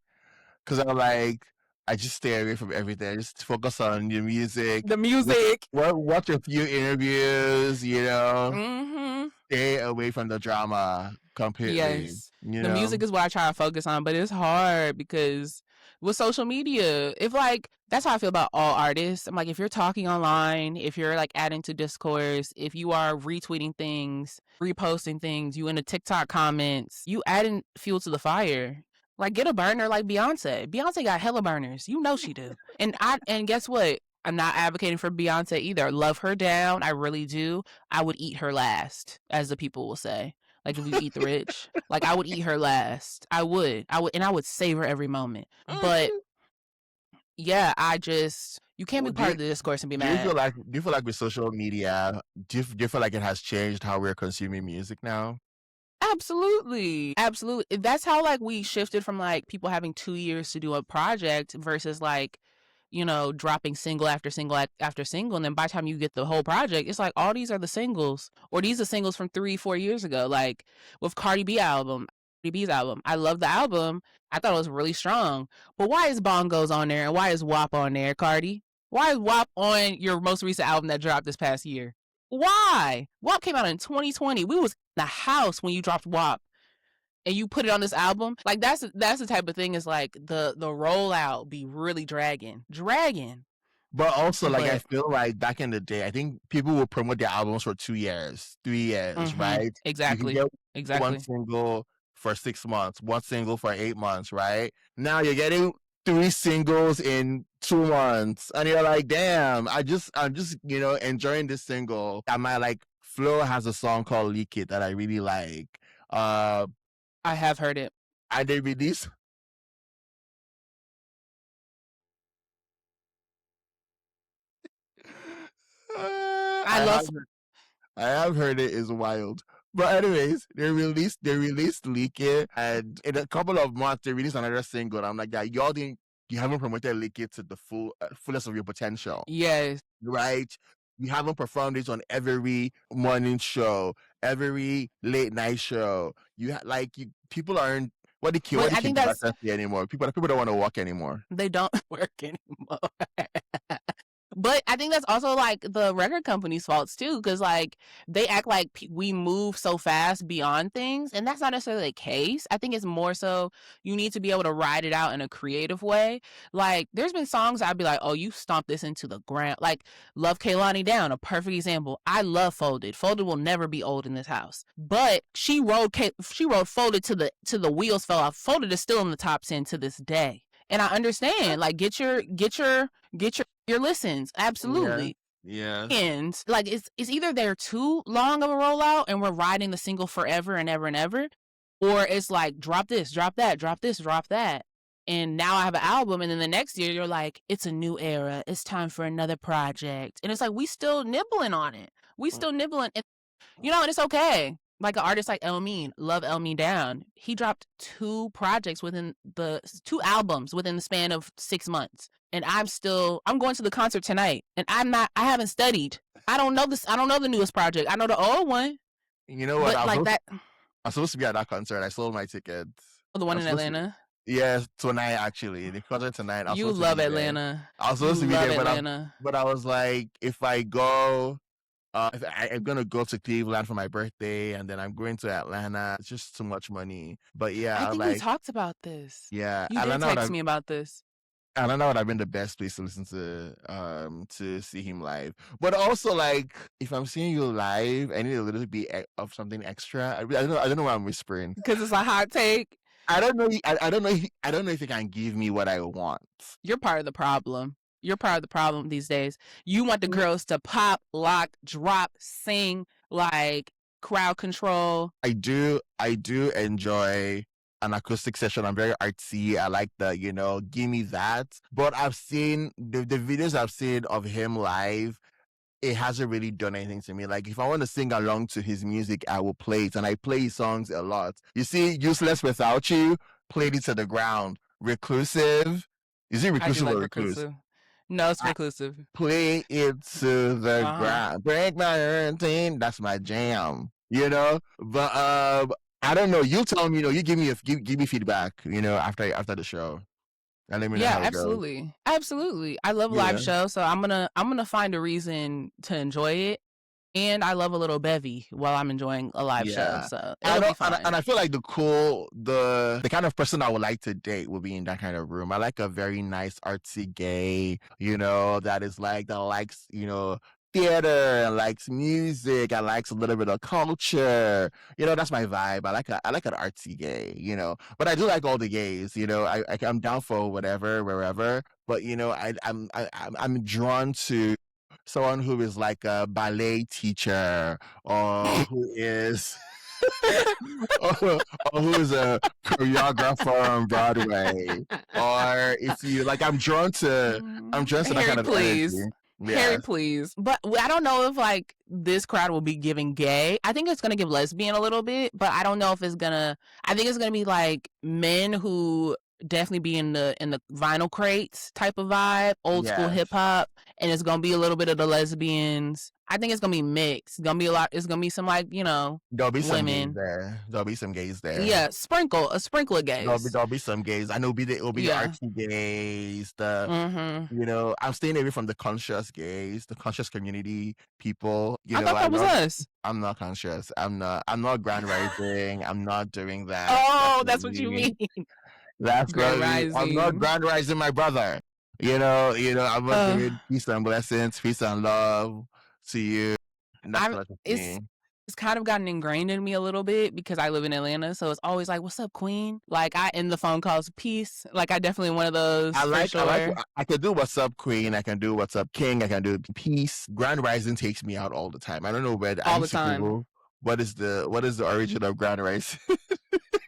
because I'm like, I just stay away from everything. I just focus on your music. The music. Watch a few interviews, you know. Mm-hmm. Stay away from the drama completely. Yes. You the know? music is what I try to focus on, but it's hard because with social media, if like that's how I feel about all artists. I'm like, if you're talking online, if you're like adding to discourse, if you are retweeting things, reposting things, you in the TikTok comments, you adding fuel to the fire. Like get a burner like Beyonce. Beyonce got hella burners. You know she do. And guess what? I'm not advocating for Beyonce either. Love her down. I really do. I would eat her last, as the people will say. Like if you eat the rich, like I would eat her last. I would, and I would savor every moment. But yeah, you can't be part of the discourse and be mad. Do you feel like with social media, do you feel like it has changed how we're consuming music now? Absolutely. That's how like we shifted from like people having 2 years to do a project versus like, you know, dropping single after single after single. And then by the time you get the whole project, it's like all these are the singles, or these are singles from 3-4 years ago. Like with Cardi B's album. I love the album. I thought it was really strong. But why is Bongos on there and why is WAP on there, Cardi? Why is WAP on your most recent album that dropped this past year? Why? WAP came out in 2020. We was in the house when you dropped WAP. And you put it on this album. Like that's the type of thing is like the rollout be really dragging. But also, like, I feel like back in the day, I think people would promote their albums for 2 years, 3 years, right? Exactly. You can get one single for 6 months, one single for 8 months, right? Now you're getting 3 singles in 2 months, and you're like, damn, I'm just, you know, enjoying this single. And my like Flo has a song called Leak It that I really like. I have heard it. And they released. I have heard it is wild. But anyways, they released Leak It, and in a couple of months they released another single. And I'm like, yeah, you haven't promoted Leak It to the fullest of your potential. Yes. Right? You haven't performed it on every morning show, every late night show. People aren't what the I think that's anymore. People don't want to walk anymore. They don't work anymore. But I think that's also like the record company's faults too, because like they act like we move so fast beyond things, and that's not necessarily the case. I think it's more so you need to be able to ride it out in a creative way. Like there's been songs I'd be like, oh, you stomped this into the ground. Like Love Kehlani Down, a perfect example. I love Folded. Folded will never be old in this house, but she rode Folded to the wheels fell off. Folded is still in the top 10 to this day. And I understand, like, get your listens, absolutely. Yeah. And like, it's either they're too long of a rollout, and we're riding the single forever and ever and ever, or it's like drop this, drop that, drop this, drop that, and now I have an album, and then the next year you're like, it's a new era, it's time for another project, and it's like we still nibbling on it, and you know, and it's okay. Like an artist like Elmine, love Elmine Down. He dropped 2 albums within the span of 6 months. And I'm going to the concert tonight. And I haven't studied. I don't know the newest project. I know the old one. You know what? I'm supposed to be at that concert. I sold my tickets. Oh, the one in Atlanta? Yeah, tonight actually. The concert tonight. You love Atlanta. I was supposed to be there, but I was like, if I go, I'm gonna go to Cleveland for my birthday, and then I'm going to Atlanta. It's just too much money. But yeah, I think we talked about this. Yeah, you did text me about this. Atlanta would have been the best place to listen to see him live. But also, like, if I'm seeing you live, I need a little bit of something extra. I don't know why I'm whispering. Because it's a hot take. I don't know. I don't know. I don't know if you can give me what I want. You're part of the problem. You're part of the problem these days. You want the girls to pop, lock, drop, sing, like crowd control. I do enjoy an acoustic session. I'm very artsy. I like the, give me that. But I've seen the videos I've seen of him live. It hasn't really done anything to me. Like, if I want to sing along to his music, I will play it. And I play his songs a lot. You see, Useless Without You, played it to the ground. Reclusive. Is it Reclusive or Recluse? No, it's Reclusive. Play it to the ground. Break my routine. That's my jam. But I don't know. You tell me. You give me feedback. After the show. And let me know how it absolutely, goes. Absolutely. I love a live show, so I'm gonna find a reason to enjoy it. And I love a little bevy while I'm enjoying a live show. So it'll be fine. And I feel like the kind of person I would like to date would be in that kind of room. I like a very nice artsy gay, that likes, theater and likes music. I likes a little bit of culture. That's my vibe. I like an artsy gay, But I do like all the gays, I'm down for whatever, wherever. But I'm drawn to someone who is like a ballet teacher, or who is or who is a choreographer on Broadway, or if you like, I'm drawn to that kind of please. energy. Harry, please. But I don't know if like this crowd will be giving gay. I think it's gonna give lesbian a little bit, but I don't know if it's gonna. I think it's gonna be like men who definitely be in the vinyl crates type of vibe, old school hip hop, and it's gonna be a little bit of the lesbians. I think it's gonna be mixed. It's gonna be a lot. It's gonna be some like there'll be some gays there. There'll be some gays there. Yeah, a sprinkle of gays. There'll be some gays. I know it'll be the artsy gays. I'm staying away from the conscious gays, the conscious community people. I thought that was us. I'm not conscious. I'm not grand rising. I'm not doing that. Oh, that's what you mean. That's grand rising. I'm not grand rising, my brother. I'm not doing peace and blessings, peace and love to you. It's kind of gotten ingrained in me a little bit because I live in Atlanta, so it's always like, "What's up, Queen?" Like I end the phone calls, "Peace." Like I definitely one of those. I can do "What's up, Queen." I can do "What's up, King." I can do "Peace." Grand rising takes me out all the time. I don't know where all the time. What is the origin of grand rising?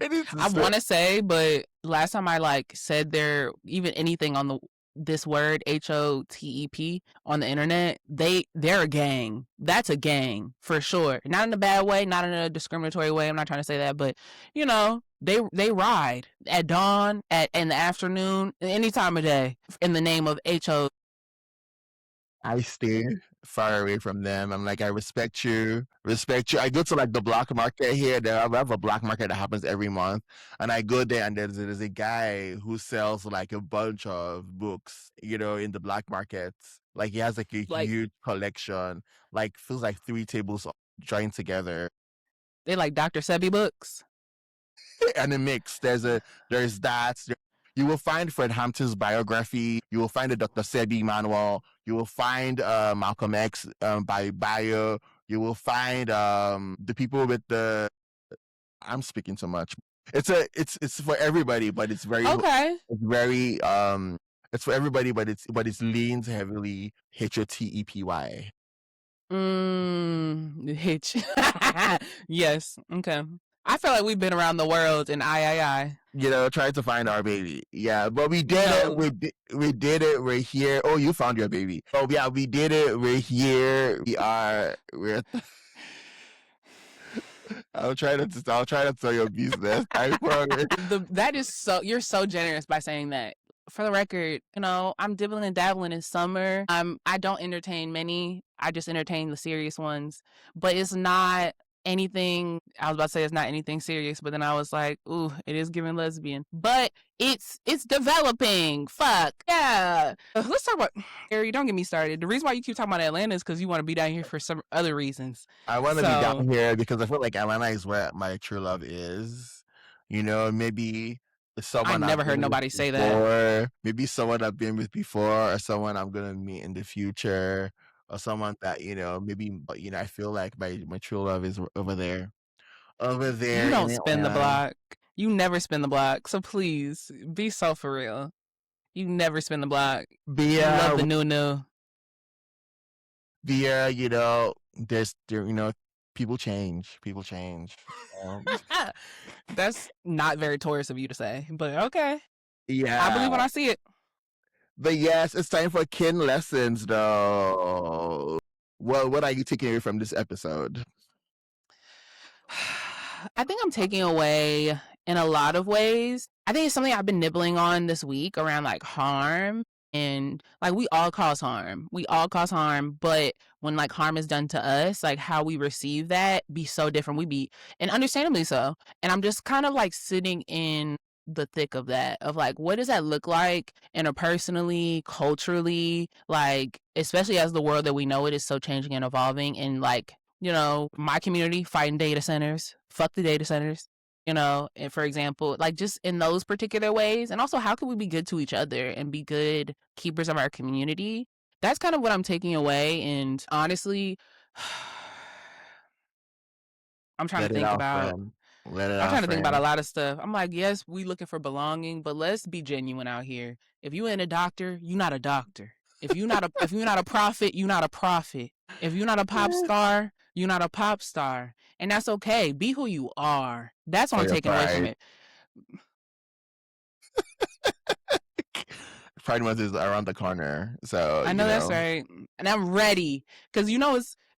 I want to say, but last time I like said there even anything on this word HOTEP on the internet, they're a gang. That's a gang for sure. Not in a bad way, not in a discriminatory way. I'm not trying to say that, but they ride at dawn, in the afternoon, any time of day in the name of HO. I stay far away from them. I'm like, I respect you. I go to like the block market here. I have a block market that happens every month, and I go there, and there's a guy who sells like a bunch of books, in the black market. Like he has like a huge collection, like feels like 3 tables joined together. They like Dr. Sebi books. And a mix. There's that. You will find Fred Hampton's biography. You will find the Dr. Sebi manual. You will find Malcolm X by bio. You will find the people with the. I'm speaking too much. It's for everybody, but it's very okay. It's very it's for everybody, but it leans heavily HOTEPY. Hitch. Yes. Okay. I feel like we've been around the world in I. Trying to find our baby. Yeah, but we did it. We did it. We're here. Oh, you found your baby. Oh, yeah, we did it. We're here. We're. I'll try to tell your business. I promise. That is so. You're so generous by saying that. For the record, I'm dibbling and dabbling in summer. I don't entertain many. I just entertain the serious ones. But it's not anything. I was about to say it's not anything serious, but then I was like, ooh, it is giving lesbian. But it's developing. Fuck yeah. Let's talk about Harry. Don't get me started. The reason why you keep talking about Atlanta is because you want to be down here for some other reasons. I want to be down here because I feel like Atlanta is where my true love is. Maybe I someone I've never heard been with nobody say that. before, maybe someone I've been with before, or someone I'm gonna meet in the future, or someone that, maybe, I feel like my true love is over You there in don't spin the Atlanta. block. You never spin the block. So please be so for real. You never spin the block. You love Via, the new. via, people change. People change. Um, That's not very Taurus of you to say, but okay. I yeah. believe when I see it. But yes, it's time for kin lessons, though. Well, what are you taking away from this episode? I think I'm taking away in a lot of ways. I think it's something I've been nibbling on this week around like harm. And like we all cause harm. We all cause harm, but when like harm is done to us, like how we receive that be so different. We be, and understandably so. And I'm just kind of like sitting in the thick of that, of like what does that look like interpersonally, culturally, like especially as the world that we know it is so changing and evolving. And like, my community fighting data centers, fuck the data centers, and for example, like just in those particular ways. And also, how can we be good to each other and be good keepers of our community? That's kind of what I'm taking away. And honestly, I'm trying to Let it think out, about friend. Let it I'm out, trying to think about a friend. lot of stuff. I'm like, yes, we looking for belonging, but let's be genuine out here. If you ain't a doctor, you not a doctor. If you're not a prophet, you not a prophet. If you're not a pop star, you're not a pop star. And that's okay. Be who you are. That's what For I'm your taking away from pride. it. Pride Month is around the corner. So, I know that's right. And I'm ready. Cause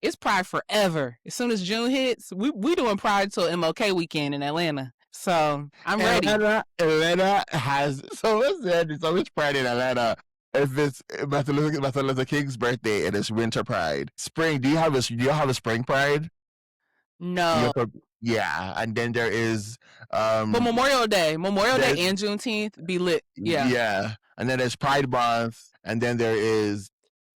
it's Pride forever. As soon as June hits, we doing Pride till MLK weekend in Atlanta. So I'm ready. Atlanta has, so what's that? It's always Pride in Atlanta. If it's Martin Luther King's birthday and it's Winter Pride. Spring, do you have a Spring Pride? No. Yeah, and then there is But Memorial Day and Juneteenth be lit. Yeah. Yeah, and then there's Pride Month, and then there is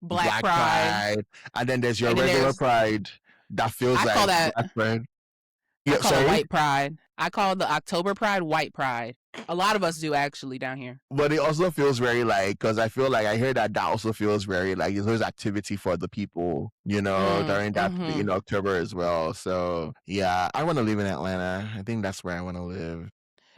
Black Black Pride. Pride, and then there's your And then regular there's Pride that feels I call like that Black Pride. I Yeah, call it sorry, White Pride. I call the October Pride White Pride. A lot of us do actually down here. but it also feels very like, because I feel like I hear that also feels very like there's activity for the people, during that Mm-hmm. October as well. So yeah, I want to live in Atlanta. I think that's where I want to live.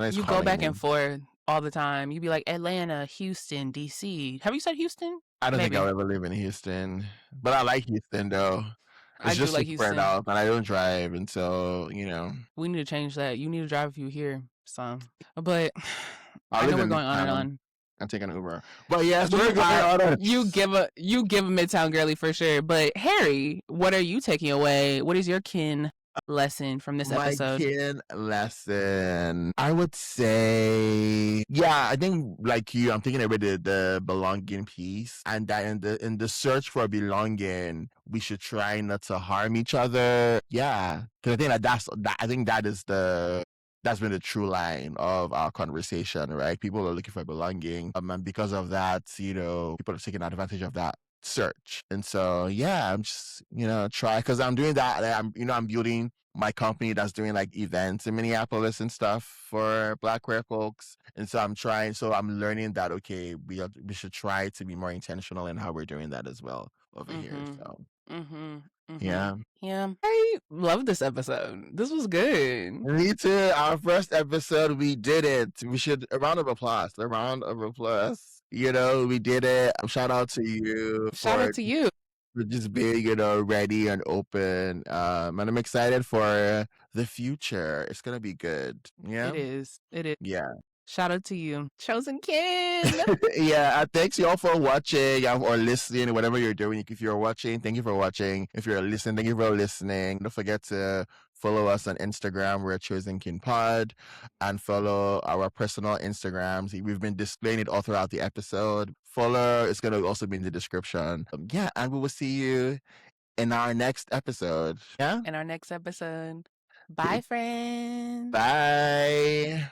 It's You go calling back me. and forth all the time. You be like Atlanta, Houston, DC. Have you said Houston? I don't think I'll Maybe. ever live in Houston, but I like Houston though. I It's do just so like spread Houston. out, and I don't drive, and so We need to change that. You need to drive if you here. So, but I I know live we're in going on and Midtown. on. I'm taking an Uber, but yes, You we're going are on. you give a Midtown girly for sure. But Harry, what are you taking away? What is your kin lesson from this My episode? kin lesson, I would say, yeah, I think like you, I'm thinking about the belonging piece, and that in the search for belonging, we should try not to harm each other. Yeah, because I think I think that's been the true line of our conversation, right? People are looking for belonging, and because of that, people are taking advantage of that search. And so, yeah, I'm just, try, because I'm doing that. I'm building my company that's doing like events in Minneapolis and stuff for Black queer folks. And so I'm learning that, okay, we should try to be more intentional in how we're doing that as well over here. So, yeah. Yeah. I love this episode. This was good. Me too. Our first episode, we did it. We should a round of applause. A round of applause. We did it. Shout out to you Shout out to you. for just being, ready and open. And I'm excited for the future. It's gonna be good. Yeah. It is. Yeah. Shout out to you, chosen kin. Yeah, thanks y'all for watching or listening, whatever you're doing. If you're watching, thank you for watching. If you're listening, thank you for listening. Don't forget to follow us on Instagram. We're Chosen Kin Pod, and follow our personal Instagrams. We've been displaying it all throughout the episode. Follow, it's going to also be in the description. Yeah, and we will see you in our next episode. Yeah? In our next episode. Bye, friends. Bye.